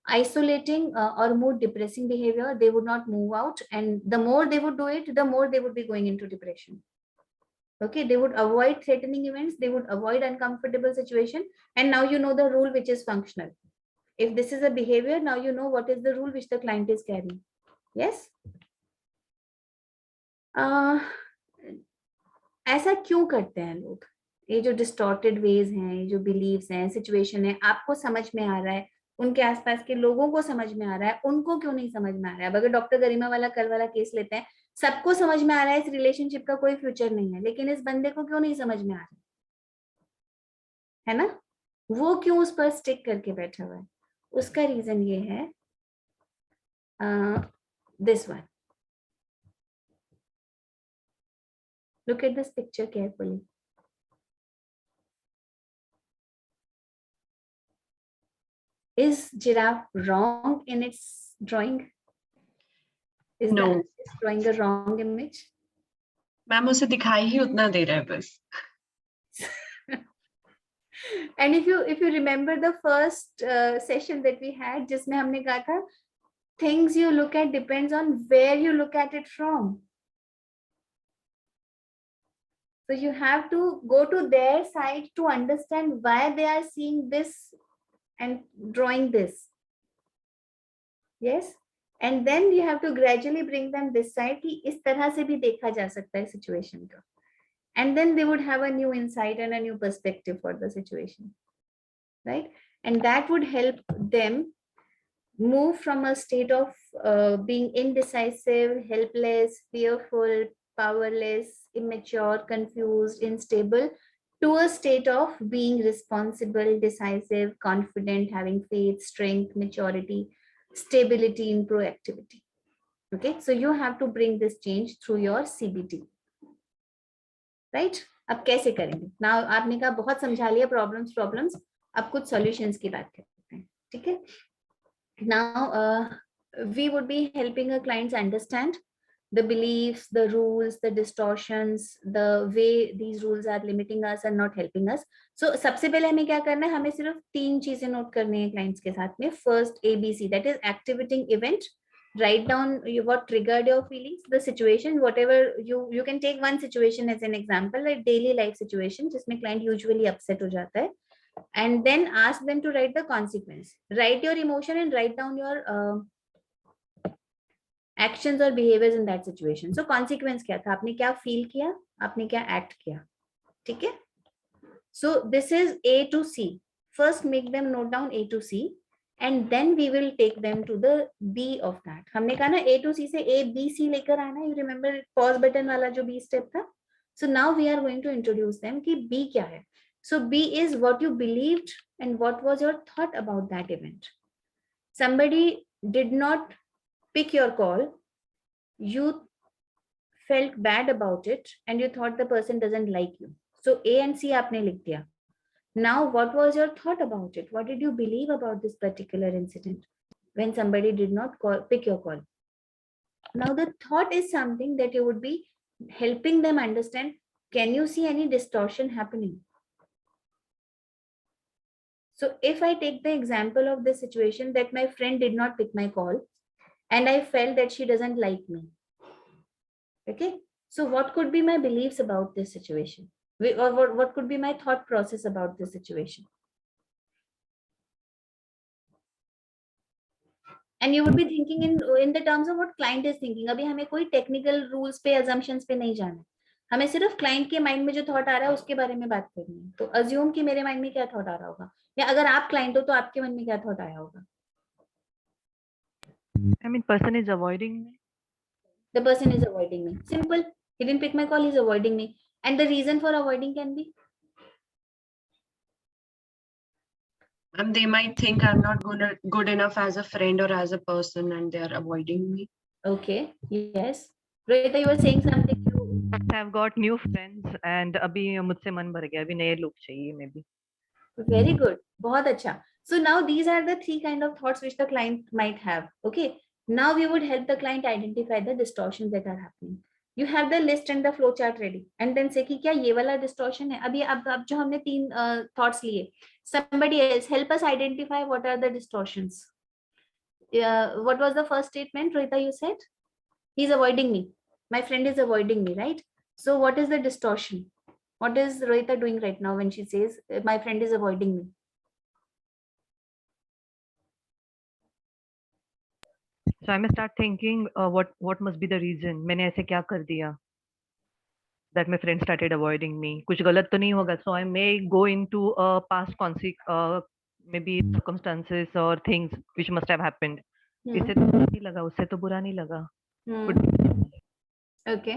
Isolating or mood depressing behavior, they would not move out, and the more they would do it, the more they would be going into depression. Okay, they would avoid threatening events, they would avoid uncomfortable situation, and now you know the rule which is functional. if this is a behavior, now you know what is the rule which the client is carrying. Yes. ऐसा क्यों करते हैं लोग? ये जो distorted veg हैं, ये जो बिलीव्स हैं, सिचुएशन है, आपको समझ में आ रहा है, उनके आसपास के लोगों को समझ में आ रहा है, उनको क्यों नहीं समझ में आ रहा है? अब अगर डॉक्टर गरिमा वाला कल वाला केस लेते हैं, सबको समझ में आ रहा है इस रिलेशनशिप का कोई फ्यूचर नहीं है, लेकिन इस बंदे को क्यों नहीं समझ में आ रहा है ना? वो क्यों उस पर स्टिक करके बैठा हुआ है? उसका रीजन ये है, this one. Look at this picture carefully. Is giraffe wrong in its drawing? Is No. the artist drawing a wrong image? Ma'am उसे दिखाई ही उतना दे रहा है बस. And if you remember the first session that we had, जिसमें हमने कहा था, things you look at depends on where you look at it from. So you have to go to their side to understand why they are seeing this and drawing this. Yes. And then you have to gradually bring them this side कि इस तरह से भी देखा जा सकता है situation को. And then they would have a new insight and a new perspective for the situation. Right? And that would help them move from a state of being indecisive, helpless, fearful, powerless, immature, confused, unstable, to a state of being responsible, decisive, confident, having faith, strength, maturity, stability in proactivity. Okay, so you have to bring this change through your CBT. Right? अब कैसे करेंगे? Now आपने कहा बहुत समझा लिया problems, अब कुछ solutions की बात करते हैं. ठीक है? Now we would be helping our clients understand the beliefs, the rules, the distortions, the way these rules are limiting us and not helping us. So सबसे पहले हमें क्या करना है? हमें सिर्फ 3 चीजें नोट करनी है clients के साथ में. First, ABC, that is activating event. Write down what triggered your feelings, the situation, whatever you can take one situation as an example, like daily life situation जिसमें client usually upset हो जाता है. And then ask them to write the consequence. Write your emotion and write down your actions or behaviors in that situation. So consequence क्या था? आपने क्या feel किया? आपने क्या act किया? ठीक है? So this is A to C. First make them note down A to C, and then we will take them to the B of that. हमने कहा ना A to C से A, B, C लेकर आना. You remember pause button वाला जो B step था? So now we are going to introduce them कि B क्या है? So B is what you believed and what was your thought about that event. Somebody did not pick your call, you felt bad about it and you thought the person doesn't like you. So A and C आपने लिख दिया. Now what was your thought about it? What did you believe about this particular incident when somebody did not pick your call? Now the thought is something that you would be helping them understand. Can you see any distortion happening? So if I take the example of this situation that my friend did not pick my call and I felt that she doesn't like me. Okay, so what could be my beliefs about this situation? Or what could be my thought process about this situation? And you would be thinking in the terms of what client is thinking. अभी हमें कोई technical rules पे assumptions पे नहीं जाना है. हमें सिर्फ client के mind में जो thought आ रहा है उसके बारे में बात करनी है. तो assume कि मेरे mind में क्या thought आ रहा होगा, या अगर आप client हो तो आपके मन में क्या thought आया होगा? I mean, person is avoiding me. The person is avoiding me. Simple. He didn't pick my call, he's avoiding me. And the reason for avoiding can be? And they might think I'm not good enough as a friend or as a person and they are avoiding me. Okay, yes. Rita, you were saying something. I've got new friends and अभी मुझसे मन भर गया, अभी नए लोग चाहिए maybe. Very good. बहुत अच्छा. So now these are the 3 kind of thoughts which the client might have. Okay. Now we would help the client identify the distortions that are happening. You have the list and the flow chart ready, and then say कि क्या ये वाला distortion है? अभी अब जो हमने 3 thoughts लिए. Somebody else help us identify what are the distortions. What was the first statement, Rita? You said he's avoiding me. My friend is avoiding me, right? So what is the distortion? What is Rohita doing right now when she says my friend is avoiding me? So I may start thinking, what must be the reason? मैंने ऐसे क्या कर दिया that my friend started avoiding me? कुछ गलत तो नहीं होगा? So I may go into past maybe circumstances or things which must have happened. इससे तो बुरा नहीं लगा, उससे तो बुरा नहीं लगा. ओके,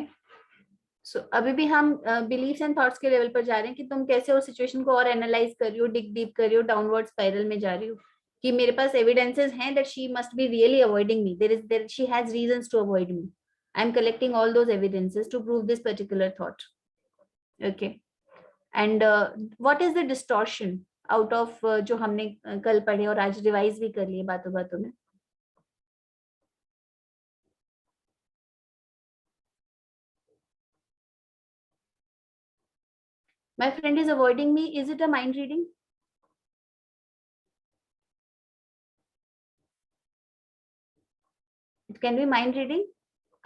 सो अभी भी हम बिलीफ्स एंड थॉट्स के लेवल पर जा रहे हैं कि तुम कैसे उस सिचुएशन को और एनालाइज कर रही हो, डिग डीप कर रही हो, डाउनवर्ड स्पाइरल में जा रही हो कि मेरे पास एविडेंसेस हैं that she must be really avoiding me, there she has reasons to avoid me. I am collecting all those evidences to prove this particular thought. Okay, and what is the distortion out of जो हमने कल पढ़े और आज revise भी कर लिए बातों बातों में? My friend is avoiding me. Is it a mind reading? It can be mind reading.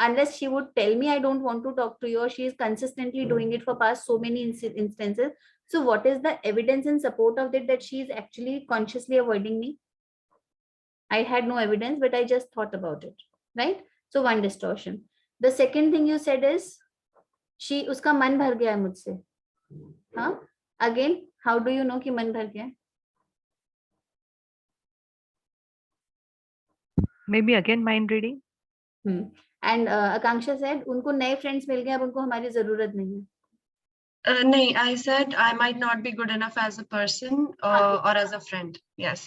Unless she would tell me I don't want to talk to you, or she is consistently doing it for past so many instances. So what is the evidence in support of it that she is actually consciously avoiding me? I had no evidence, but I just thought about it, right? So one distortion. The second thing you said is she उसका मन भर गया है मुझसे. हाँ? Again, how do you know कि मन भर गया है? Maybe again mind reading. And Akanksha said उनको नए friends मिल गए, अब उनको हमारी जरूरत नहीं है. No, I said I might not be good enough as a person or as a friend. Yes.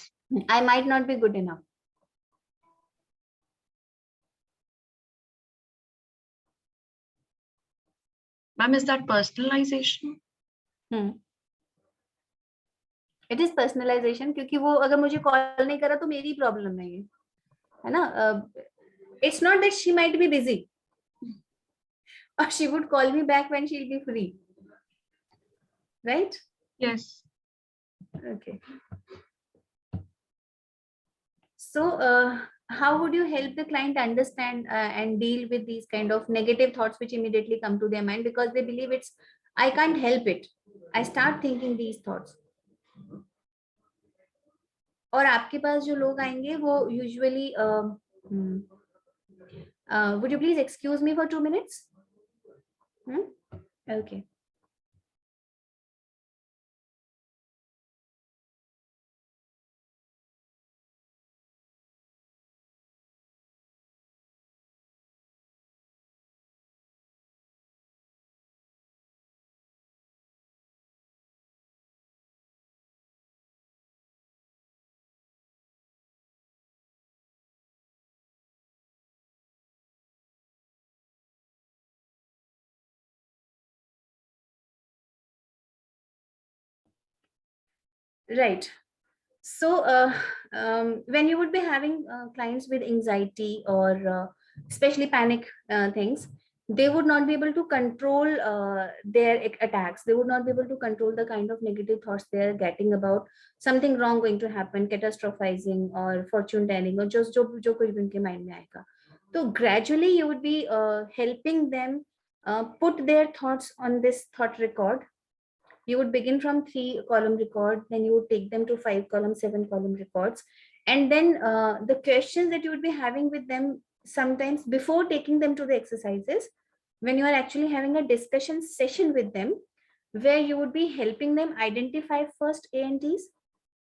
I might not be good enough. Ma'am, is that personalization? It is personalization क्योंकि वो अगर मुझे कॉल नहीं करा तो मेरी problem नहीं है ना. It's not that she might be busy or she would call me back when she'll be free, right? Yes. Okay. So how would you help the client understand and deal with these kind of negative thoughts which immediately come to their mind because they believe it's I can't help it, I start thinking these thoughts. और आपके पास जो लोग आएंगे वो usually would you please excuse me for 2 minutes? Okay. Right. So when you would be having clients with anxiety or especially panic things, they would not be able to control their attacks. They would not be able to control the kind of negative thoughts they are getting about something wrong going to happen, catastrophizing or fortune telling or just जो कुछ भी उनके mind में आएगा. So gradually you would be helping them put their thoughts on this thought record. You would begin from 3-column record, then you would take them to 5-column, 7-column records. And then the questions that you would be having with them sometimes before taking them to the exercises, when you are actually having a discussion session with them, where you would be helping them identify first ANTs.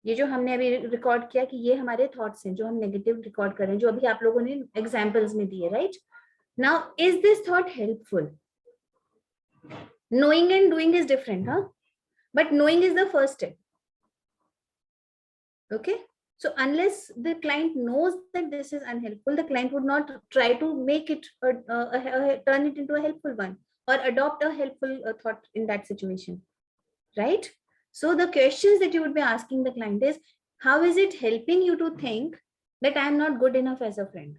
ये जो हमने अभी record किया कि ये हमारे thoughts हैं जो हम नेगेटिव रिकॉर्ड कर रहे हैं, जो अभी आप लोगों ने एग्जांपल्स में दिए, right? Now is this thought helpful? Knowing and doing is different, huh? But knowing is the first step. Okay, so unless the client knows that this is unhelpful, the client would not try to make it turn it into a helpful one or adopt a helpful thought in that situation, right? So the questions that you would be asking the client is, how is it helping you to think that I am not good enough as a friend?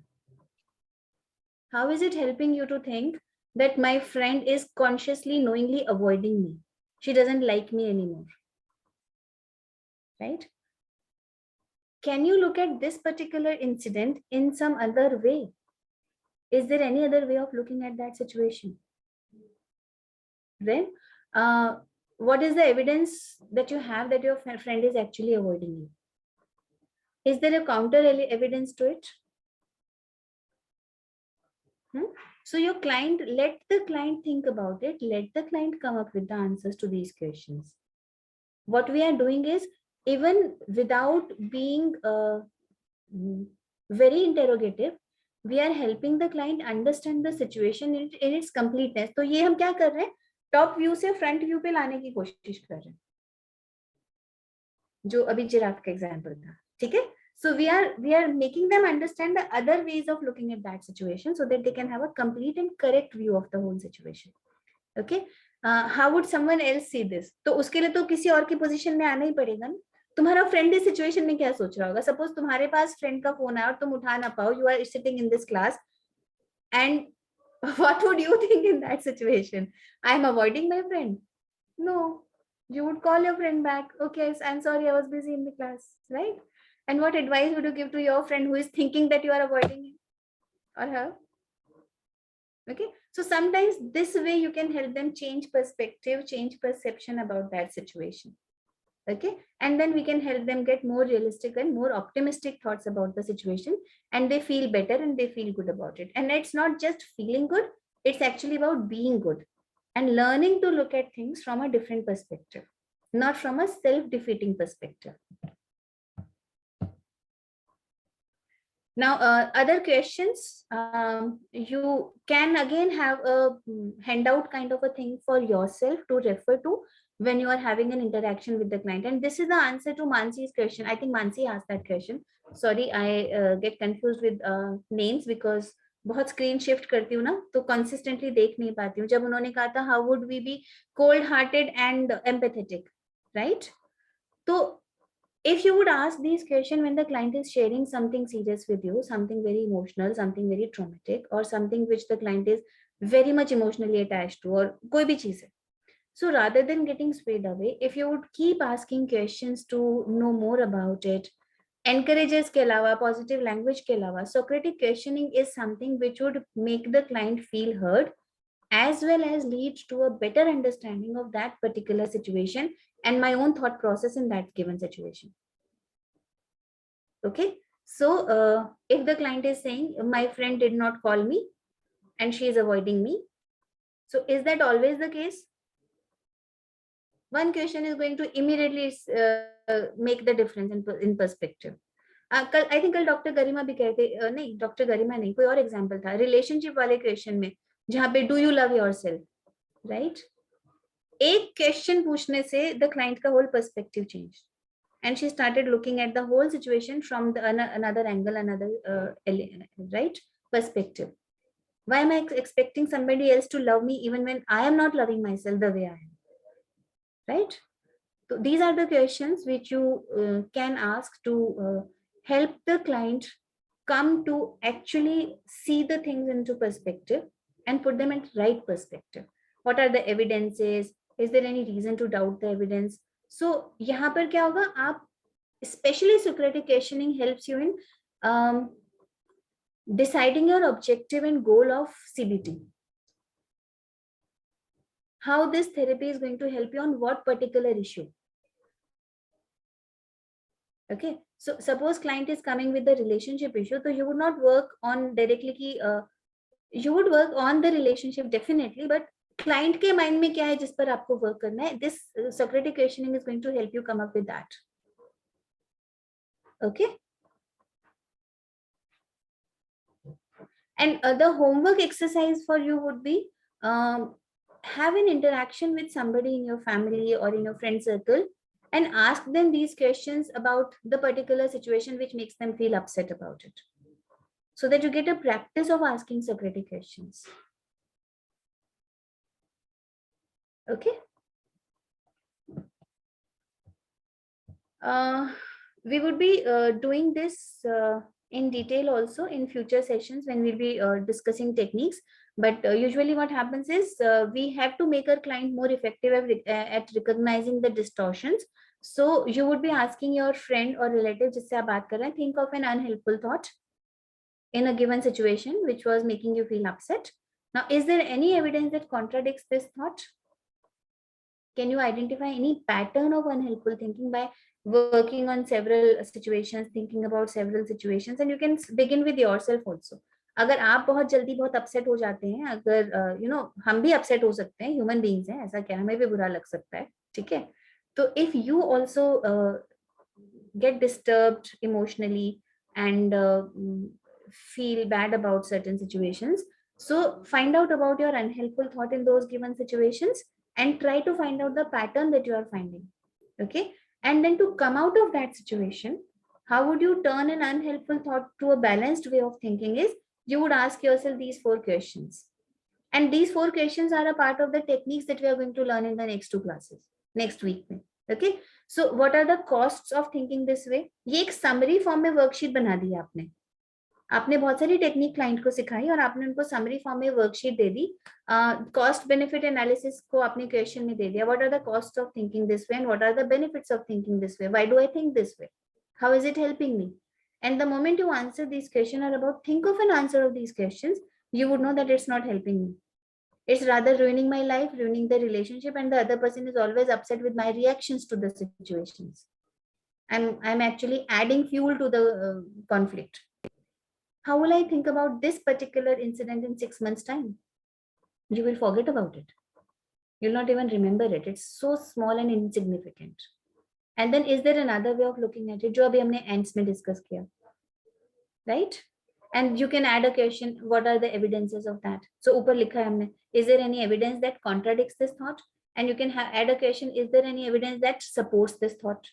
How is it helping you to think that my friend is consciously, knowingly avoiding me? She doesn't like me anymore, right? Can you look at this particular incident in some other way? Is there any other way of looking at that situation? Then, what is the evidence that you have that your friend is actually avoiding you? Is there a counter evidence to it? So your client, let the client think about it. Let the client come up with the answers to these questions. What we are doing is, even without being very interrogative, we are helping the client understand the situation in its completeness. तो ये हम क्या कर रहे हैं, top view से front view पे लाने की कोशिश कर रहे हैं, जो अभी जिराफ का एग्जांपल था. ठीक है. So we are making them understand the other ways of looking at that situation so that they can have a complete and correct view of the whole situation. Okay. How would someone else see this? तो उसके लिए तो किसी और की position में आना ही पड़ेगा ना. तुम्हारा फ्रेंड इस सिचुएशन में क्या सोच रहा होगा? सपोज तुम्हारे पास फ्रेंड का फोन है और तुम उठा ना पाओ, you are sitting in this class, and what would you think in that situation? I am avoiding my friend? No, you would call your friend back. Okay, I'm sorry, I was busy in the class, right? And what advice would you give to your friend who is thinking that you are avoiding him or her? Okay, so sometimes this way you can help them change perspective, change perception about that situation. Okay, and then we can help them get more realistic and more optimistic thoughts about the situation, and they feel better and they feel good about it. And it's not just feeling good, it's actually about being good and learning to look at things from a different perspective, not from a self-defeating perspective. Now, other questions, you can again have a handout kind of a thing for yourself to refer to when you are having an interaction with the client. And this is the answer to Mansi's question. I think Mansi asked that question. Sorry, I get confused with names because बहुत screen shift करती हूँ ना, तो consistently देख नहीं पाती हूँ. जब उन्होंने कहा था how would we be cold hearted and empathetic, right? तो if you would ask these questions when the client is sharing something serious with you, something very emotional, something very traumatic, or something which the client is very much emotionally attached to, or कोई भी चीज है, so rather than getting swayed away, if you would keep asking questions to know more about it, encourages के अलावा, positive language के अलावा, Socratic questioning is something which would make the client feel heard, as well as lead to a better understanding of that particular situation and my own thought process in that given situation. Okay, so if the client is saying my friend did not call me and she is avoiding me, so is that always the case? One question is going to immediately make the difference in perspective. कल I think कल doctor गरिमा भी कहते, नहीं doctor गरिमा नहीं, कोई और example था relationship वाले क्वेश्चन में, जहाँ पे do you love yourself, right? एक क्वेश्चन पूछने से द क्लाइंट का whole perspective change, and she started looking at the whole situation from the another angle, another right perspective. Why am I expecting somebody else to love me even when I am not loving myself the way I am, right? So these are the questions which you can ask to help the client come to actually see the things into perspective and put them in right perspective. What are the evidences? Is there any reason to doubt the evidence? So यहाँ पर क्या होगा, आप especially Socratic questioning helps you in deciding your objective and goal of CBT. How this therapy is going to help you on what particular issue. Okay, so suppose client is coming with the relationship issue, so you would not work on directly you would work on the relationship definitely, but client के mind में क्या है जिस पर आपको work करना है, this Socratic questioning is going to help you come up with that. Okay, and the homework exercise for you would be have an interaction with somebody in your family or in your friend circle and ask them these questions about the particular situation which makes them feel upset about it, so that you get a practice of asking Socratic questions. Okay. We would be doing this in detail also in future sessions when we'll be discussing techniques. But usually what happens is we have to make our client more effective at recognizing the distortions. So you would be asking your friend or relative जिससे आप बात कर रहे हैं, think of an unhelpful thought in a given situation which was making you feel upset. Now, is there any evidence that contradicts this thought? Can you identify any pattern of unhelpful thinking by working on several situations, thinking about several situations? And you can begin with yourself also. अगर आप बहुत जल्दी बहुत upset हो जाते हैं, अगर हम भी अपसेट हो सकते हैं, ह्यूमन बीइंग्स हैं, ऐसा क्या, हमें भी बुरा लग सकता है, ठीक है, तो if you also get disturbed emotionally and feel bad about certain situations, so find out about your unhelpful thought in those given situations and try to find out the pattern that you are finding. Okay, and then to come out of that situation, how would you turn an unhelpful thought to a balanced way of thinking is you would ask yourself these 4 questions, and these 4 questions are a part of the techniques that we are going to learn in the next 2 classes next week. Okay, so what are the costs of thinking this way? ये एक summary form में worksheet बना दी आपने बहुत सारी technique client को सिखाई और आपने उनको समरी फॉर्म में वर्कशीट दे दी, कॉस्ट बेनिफिट एनालिसिस को आपने क्वेश्चन में दे दिया, what are the cost of thinking this way and what are the benefits of thinking this way, why do I think this way, how is it helping me, and the moment you answer these questions or about think of an answer of these questions, you would know that it's not helping me, it's rather ruining my life, ruining the relationship, and the other person is always upset with my reactions to the situations. I'm actually adding fuel to the conflict. How will I think about this particular incident in 6 months time? You will forget about it. You'll not even remember it. It's so small and insignificant. And then is there another way of looking at it? जो अभी हमने ants में discuss किया, right? And you can add a question, what are the evidences of that? So ऊपर लिखा है हमने, is there any evidence that contradicts this thought? And you can add a question, is there any evidence that supports this thought?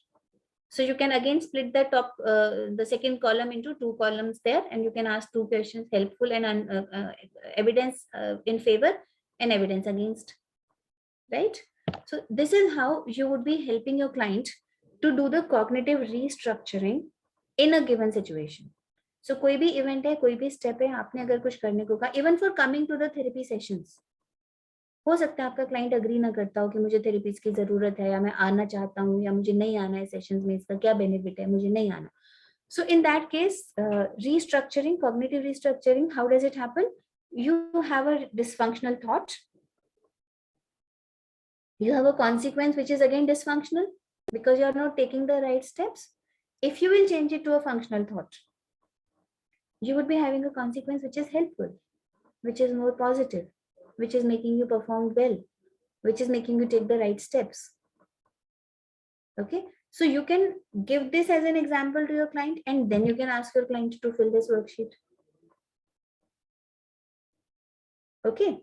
So you can again split the second column into 2 columns there, and you can ask 2 questions, helpful and evidence in favor and evidence against, right? So this is how you would be helping your client to do the cognitive restructuring in a given situation. So कोई भी event है, कोई भी step है, आपने अगर कुछ करने को कहा, even for coming to the therapy sessions, हो सकता है आपका क्लाइंट अग्री ना करता हो कि मुझे थेरेपीज की जरूरत है, या मैं आना चाहता हूँ, या मुझे नहीं आना है सेशंस में, इसका क्या बेनिफिट है, मुझे नहीं आना. So in that case, restructuring, cognitive restructuring, how does it happen? You have a dysfunctional thought, you have a consequence which is again dysfunctional because you are not taking the right steps. If you will change it to a functional thought, you would be having a consequence which is helpful, which is more positive, which is making you perform well, which is making you take the right steps. Okay, so you can give this as an example to your client, and then you can ask your client to fill this worksheet. Okay,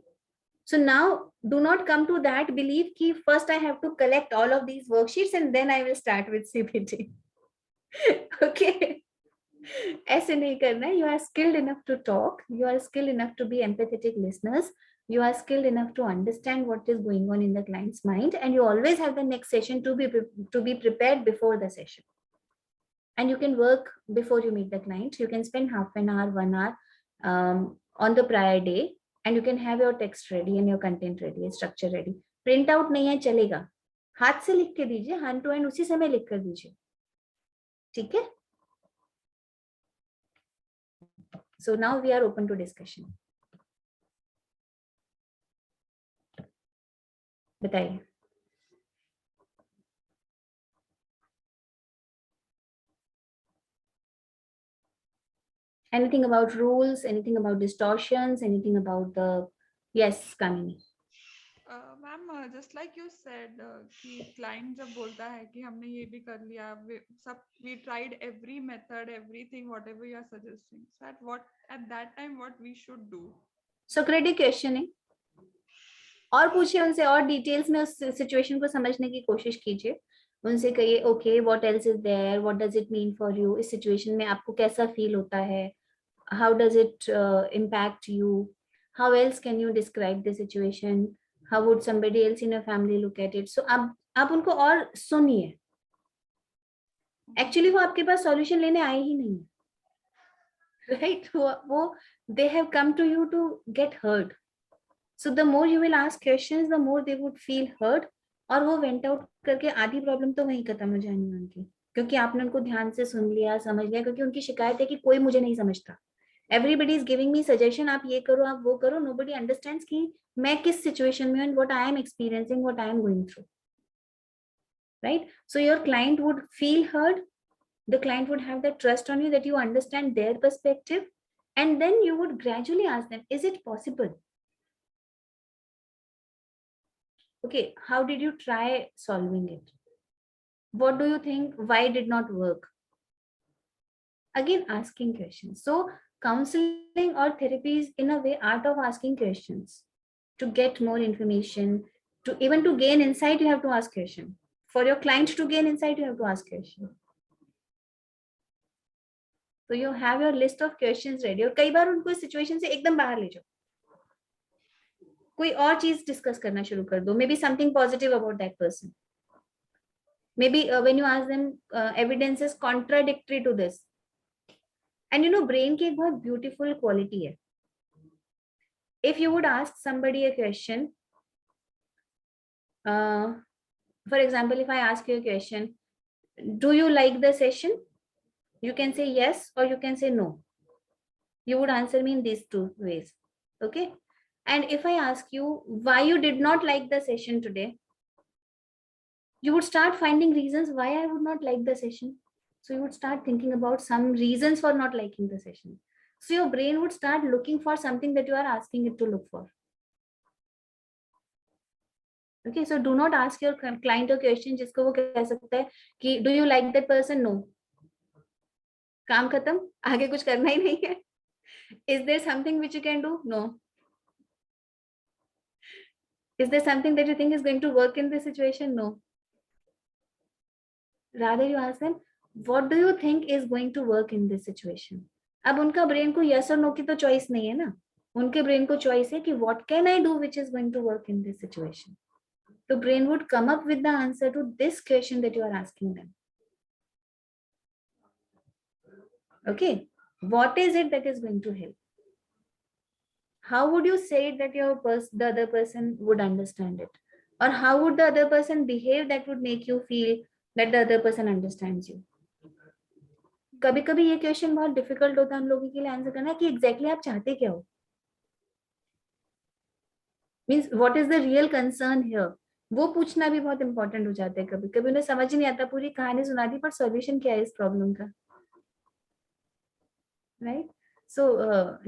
so now do not come to that belief ki first I have to collect all of these worksheets and then I will start with CBT. Okay, ऐसे नहीं करना है. You are skilled enough to talk, you are skilled enough to be empathetic listeners, you are skilled enough to understand what is going on in the client's mind, and you always have the next session to be prepared before the session, and you can work before you meet the client. You can spend half an hour, 1 hour on the prior day, and you can have your text ready and your content ready, structure ready. Print out नहीं है चलेगा, हाथ से लिख के दीजिए, hand to hand उसी समय लिख कर दीजिए, ठीक है? So now we are open to discussion. बताइए. Anything about rules, anything about distortions, anything about the, yes, Kamini. Ma'am just like you said कि क्लाइंट जब बोलता है कि हमने ये भी कर लिया, सब we tried every method, everything whatever you are suggesting, so at that time what we should do? Socratic questioning, और पूछिए उनसे, और डिटेल्स में उस सिचुएशन को समझने की कोशिश कीजिए. उनसे कहिए, okay what else is there, what does it mean for you, इस सिचुएशन में आपको कैसा फील होता है, how does it impact you, how else can you describe the situation, how would somebody else in a family look at it. So आप उनको और सुनिए. एक्चुअली वो आपके पास सॉल्यूशन लेने आए ही नहीं, राइट? वो they have come to you to get heard. So the more you will ask questions, the more they would feel heard, और वो वेंट आउट करके आधी प्रॉब्लम तो वहीं खत्म हो जानी है उनकी, क्योंकि आपने उनको ध्यान से सुन लिया, समझ लिया. क्योंकि उनकी शिकायत है कि कोई मुझे नहीं समझता, everybody is giving me suggestion, आप ये करो, आप वो करो, नोबडी अंडरस्टैंड्स कि मैं किस सिचुएशन में हूं and what I am experiencing, what I am going through, right? So your client would feel heard, the client would have that trust on you that you understand their perspective, And then you would gradually ask them, is it possible? Okay, how did you try solving it? What do you think? Why did not work? Again, asking questions. So counseling or therapy is in a way art of asking questions to get more information, to even to gain insight, you have to ask question. For your client to gain insight, you have to ask question. So you have your list of questions ready. और कई बार उनको इस situation से एकदम बाहर ले जाओ, कोई और चीज डिस्कस करना शुरू कर दो. Maybe something positive about that person. Maybe when you ask them, evidence is contradictory to this. And you know, brain की एक बहुत beautiful quality है. If you would ask somebody a question, for example, if I ask you a question, do you like the session? You can say yes or you can say no. You would answer me in these two ways. Okay. And if I ask you why you did not like the session today, you would start finding reasons why I would not like the session. So you would start thinking about some reasons for not liking the session. So your brain would start looking for something that you are asking it to look for. Okay, so do not ask your client a question जिसको वो कह सकता है कि do you like that person? No. काम खत्म, आगे कुछ करना ही नहीं है. Is there something which you can do? No. Is there something that you think is going to work in this situation? No. Rather you ask them, what do you think is going to work in this situation? अब उनका brain को yes or no की तो choice नहीं है ना. उनके brain को choice है कि what can I do which is going to work in this situation. The brain would come up with the answer to this question that you are asking them. Okay, what is it that is going to help? How would you say it that the other person would understand it? Or how would the other person behave that would make you feel that the other person understands you? कभी कभी ये question बहुत difficult होता है हम लोगों के लिए आंसर करना कि एग्जैक्टली आप चाहते क्या हो. Means what is the real concern here, वो पूछना भी बहुत इंपॉर्टेंट हो जाता है. कभी कभी उन्हें समझ नहीं आता, पूरी कहानी सुना दी पर सॉल्यूशन क्या है इस प्रॉब्लम का. Right? So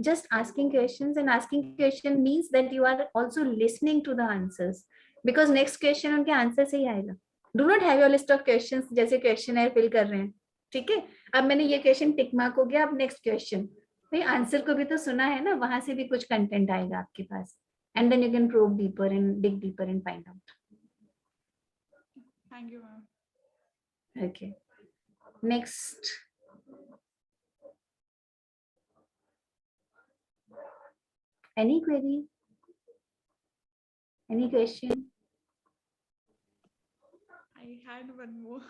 just asking questions, and asking question means that you are also listening to the answers, because next question उनके आंसर से ही आएगा. Do not have your list of questions जैसे क्वेश्चन फिल कर रहे हैं. ठीक है, अब मैंने ये क्वेश्चन टिक मार्क हो गया, अब नेक्स्ट क्वेश्चन. भाई आंसर को भी तो सुना है ना, वहां से भी कुछ कंटेंट आएगा आपके पास. And then you can probe deeper and dig deeper and find out. Thank you, ma'am. Okay. Next. Any query? Any question? I had one more.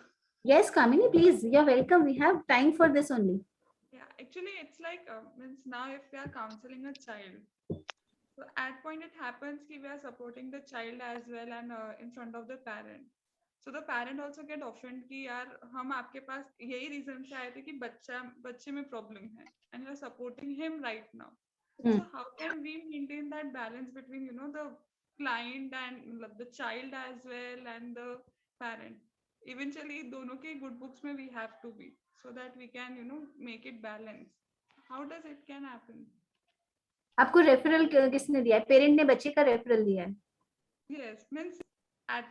Yes, Kamini, please. You're welcome. We have time for this only. Yeah, actually, it's like means now if we are counseling a child, so at point it happens कि we are supporting the child as well and in front of the parent. So the parent also get offended कि यार हम आपके पास यही reason से आए थे कि बच्चे में problem है and you are supporting him right now. So how can we maintain that balance between the client and the child as well and the parent? Eventually दोनों के good books में we have to be so that we can make it balance. How does it can happen? आपको referral किसने दिया है? Parent ने बच्चे का रेफरल दिया है? Yes, means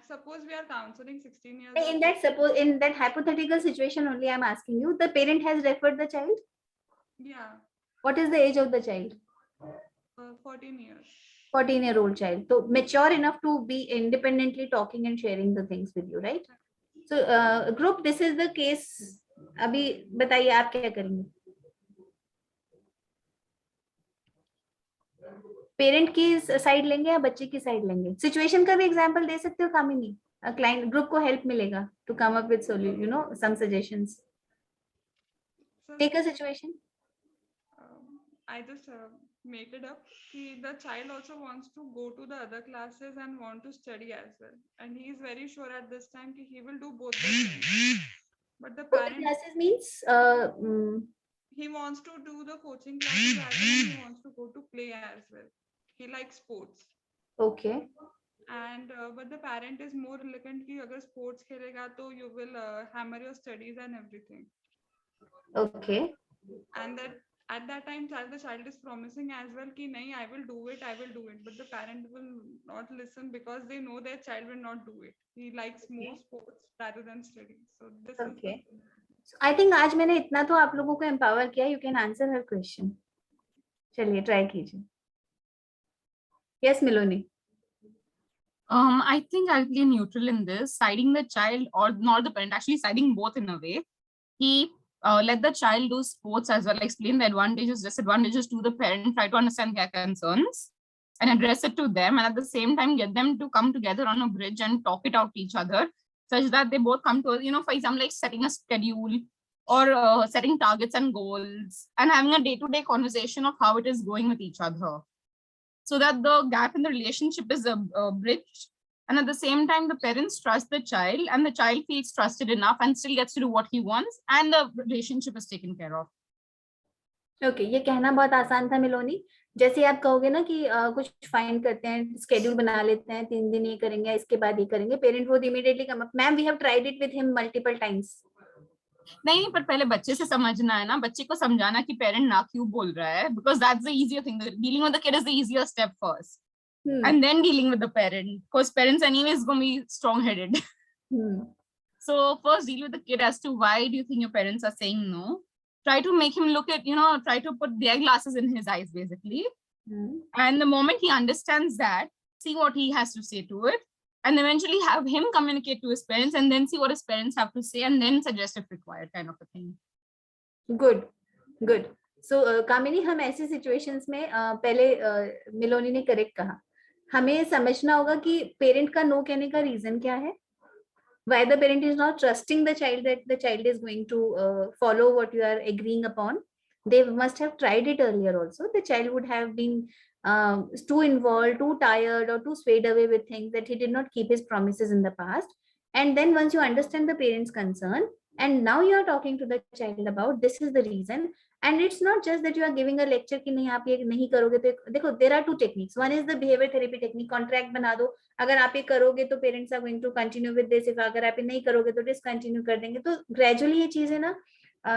suppose we are counseling 16 years in that hypothetical situation only I'm asking you, the parent has referred the child? Yeah. What is the age of the child? 14 years. 14-year-old child. So mature enough to be independently talking and sharing the things with you, right? So group, this is the case. अभी बताइए आप क्या करेंगे? Parent की side लेंगे या बच्चे की साइड लेंगे? सिचुएशन का भी एग्जांपल दे सकते हो कामिनी? क्लाइंट ग्रुप को हेल्प मिलेगा to come up with solution, some suggestions. Take a situation. I just make it up. The child also wants to go to the other classes and want to study as well, and he is very sure at this time he will do both the things. But the parent classes means he wants to do the coaching classes as well, and he wants to go to play as well. He likes sports. Okay. And but the parent is more reluctant कि अगर sports खेलेगा तो you will hammer your studies and everything. Okay. And that at that time the child is promising as well ki nahi, I will do it, but the parent will not listen because they know their child will not do it. He likes more sports rather than studying. So this is Okay. So I think आज मैंने इतना तो आप लोगों को empower किया. You can answer her question. चलिए try कीजिए. Yes, Miloni. I think I'll be neutral in this, siding the child or not the parent, actually siding both in a way. He let the child do sports as well, explain the advantages, disadvantages to the parent, try to understand their concerns and address it to them, and at the same time get them to come together on a bridge and talk it out to each other, such that they both come to, for example, like setting a schedule or setting targets and goals and having a day-to-day conversation of how it is going with each other, so that the gap in the relationship is bridged. And at the same time, the parents trust the child and the child feels trusted enough and still gets to do what he wants and the relationship is taken care of. Okay, ये कहना बहुत आसान था मिलोनी. जैसे आप कहोगे ना कि कुछ फाइन करते हैं, स्केड्यूल बना लेते हैं, 3 दिन ये करेंगे, इसके बाद ये करेंगे, पेरेंट वो immediately come up, ma'am we have tried it with him multiple times. नहीं, पर पहले बच्चे से समझना है ना, बच्चे को समझाना कि पेरेंट ना क्यों बोल रहा है, because that's the easier thing. Dealing with the kid is the easier step first. And then dealing with the parent, because parents anyway is going to be strong-headed. So first deal with the kid as to why do you think your parents are saying no. Try to make him look at, try to put their glasses in his eyes basically. And the moment he understands that, see what he has to say to it, and eventually have him communicate to his parents and then see what his parents have to say and then suggest if required, kind of a thing. Good, good. So कामिनी, हम ऐसी situations में पहले मिलोनी ने correct कहा, हमें समझना होगा कि पेरेंट का नो कहने का रीजन क्या है. Why the parent is not trusting the child that the child is going to follow what you are agreeing upon. They must have tried it earlier also. The child would have been too involved, too tired, or too swayed away with things that he did not keep his promises in the past. And then once you understand the parent's concern, and now you are talking to the child about this is the reason, and it's not just that you are giving a lecture कि नहीं आप ये नहीं करोगे तो देखो, there are 2 techniques. One is the behavior therapy technique. Contract बना दो, अगर आप ये करोगे तो parents are going to continue with this, if अगर आप ये नहीं करोगे तो discontinue कर देंगे. तो gradually ये चीज है ना,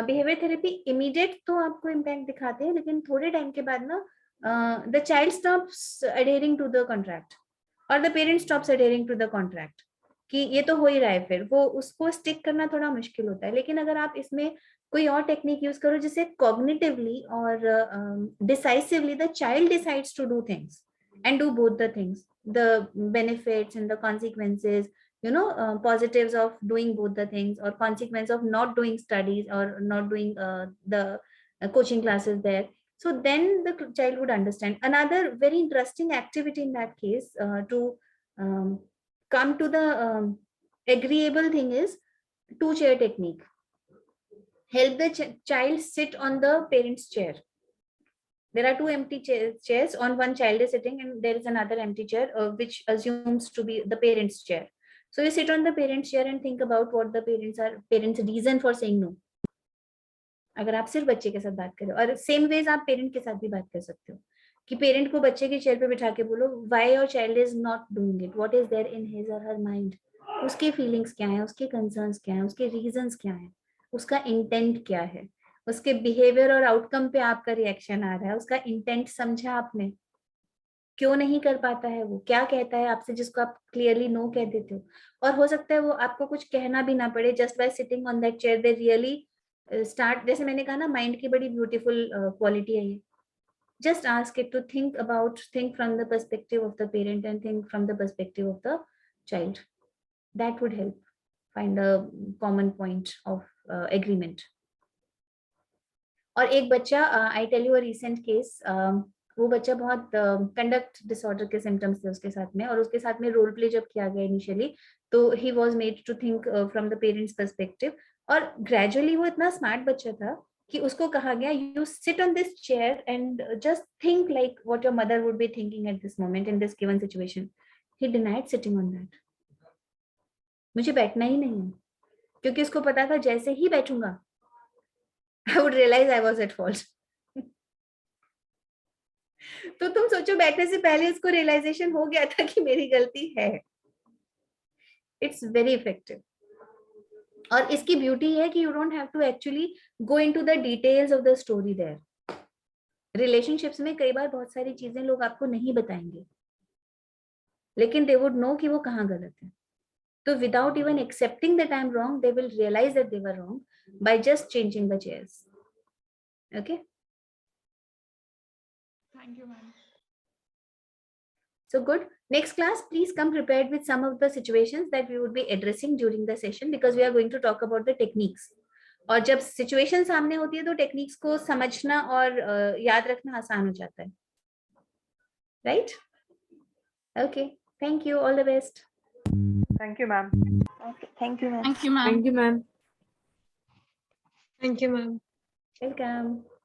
behavior therapy immediate तो आपको impact दिखाते हैं, लेकिन थोड़े टाइम के बाद ना the child stops adhering to the contract or the parent stops adhering to the contract कि ये तो हो ही रहा है, फिर वो उसको स्टिक करना थोड़ा मुश्किल होता है. लेकिन अगर आप इसमें कोई और टेक्निक यूज करो जिससे कॉग्निटिवली और decisively the child decides to do things and do both the things, the benefits and the consequences, positives of doing both the things or consequence of not doing studies or not doing the coaching classes there. So then the child would understand. Another very interesting activity in that case to come to the agreeable thing is 2-chair technique. Help the child sit on the parent's chair. There are 2 empty chairs. On one child is sitting and there is another empty chair which assumes to be the parent's chair. So you sit on the parent's chair and think about what the parents reason for saying no. अगर आप सिर्फ बच्चे के साथ बात करें, और same veg आप पेरेंट के साथ भी बात कर सकते हो कि पेरेंट को बच्चे की चेयर पे बिठा के बोलो why your child is not doing it, what is there in his or her mind, उसके फीलिंग्स क्या है, उसके कंसर्न्स क्या है, उसके रीजंस क्या है, उसका इंटेंट क्या है, उसके बिहेवियर और आउटकम पे आपका रिएक्शन आ रहा है, उसका इंटेंट समझा आपने, क्यों नहीं कर पाता है, वो क्या कहता है आपसे जिसको आप क्लियरली नो कह देते हो. और हो सकता है वो आपको कुछ कहना भी ना पड़े, just by sitting on that chair they really start. जैसे मैंने कहा ना, माइंड की बड़ी ब्यूटीफुल क्वालिटी है ये. Just ask it to think from the perspective of the parent and think from the perspective of the child. That would help find a common point of agreement. और एक बच्चा, I tell you a recent case, वो बच्चा बहुत conduct disorder के symptoms थे उसके साथ में, और उसके साथ में रोल प्ले जब किया गया इनिशियली तो he was made to think from the parents perspective. और ग्रेजुअली वो इतना स्मार्ट बच्चा था कि उसको कहा गया you sit on this chair and just think like what your mother would be thinking at this moment in this given situation. He denied sitting on that. मुझे बैठना ही नहीं है, क्योंकि उसको पता था जैसे ही बैठूंगा I would realize I was at fault. तो तुम सोचो, बैठने से पहले उसको रियलाइजेशन हो गया था कि मेरी गलती है. It's very effective. और इसकी ब्यूटी है कि you don't have to actually go into the details of the story there. Relationships में कई बार बहुत सारी चीजें लोग आपको नहीं बताएंगे, लेकिन दे वुड नो कि वो कहाँ गलत है. तो without even accepting that I am wrong, they will realise that they were wrong by just changing the chairs. Okay. Thank you, ma'am. So good. Next class, please come prepared with some of the situations that we would be addressing during the session, because we are going to talk about the techniques. और जब situation सामने होती है तो techniques को समझना और याद रखना आसान हो जाता है. Right? Okay, thank you, all the best. Thank you, ma'am. Okay, thank you, ma'am. Thank you, ma'am. Thank you, ma'am. Thank you, ma'am. Welcome.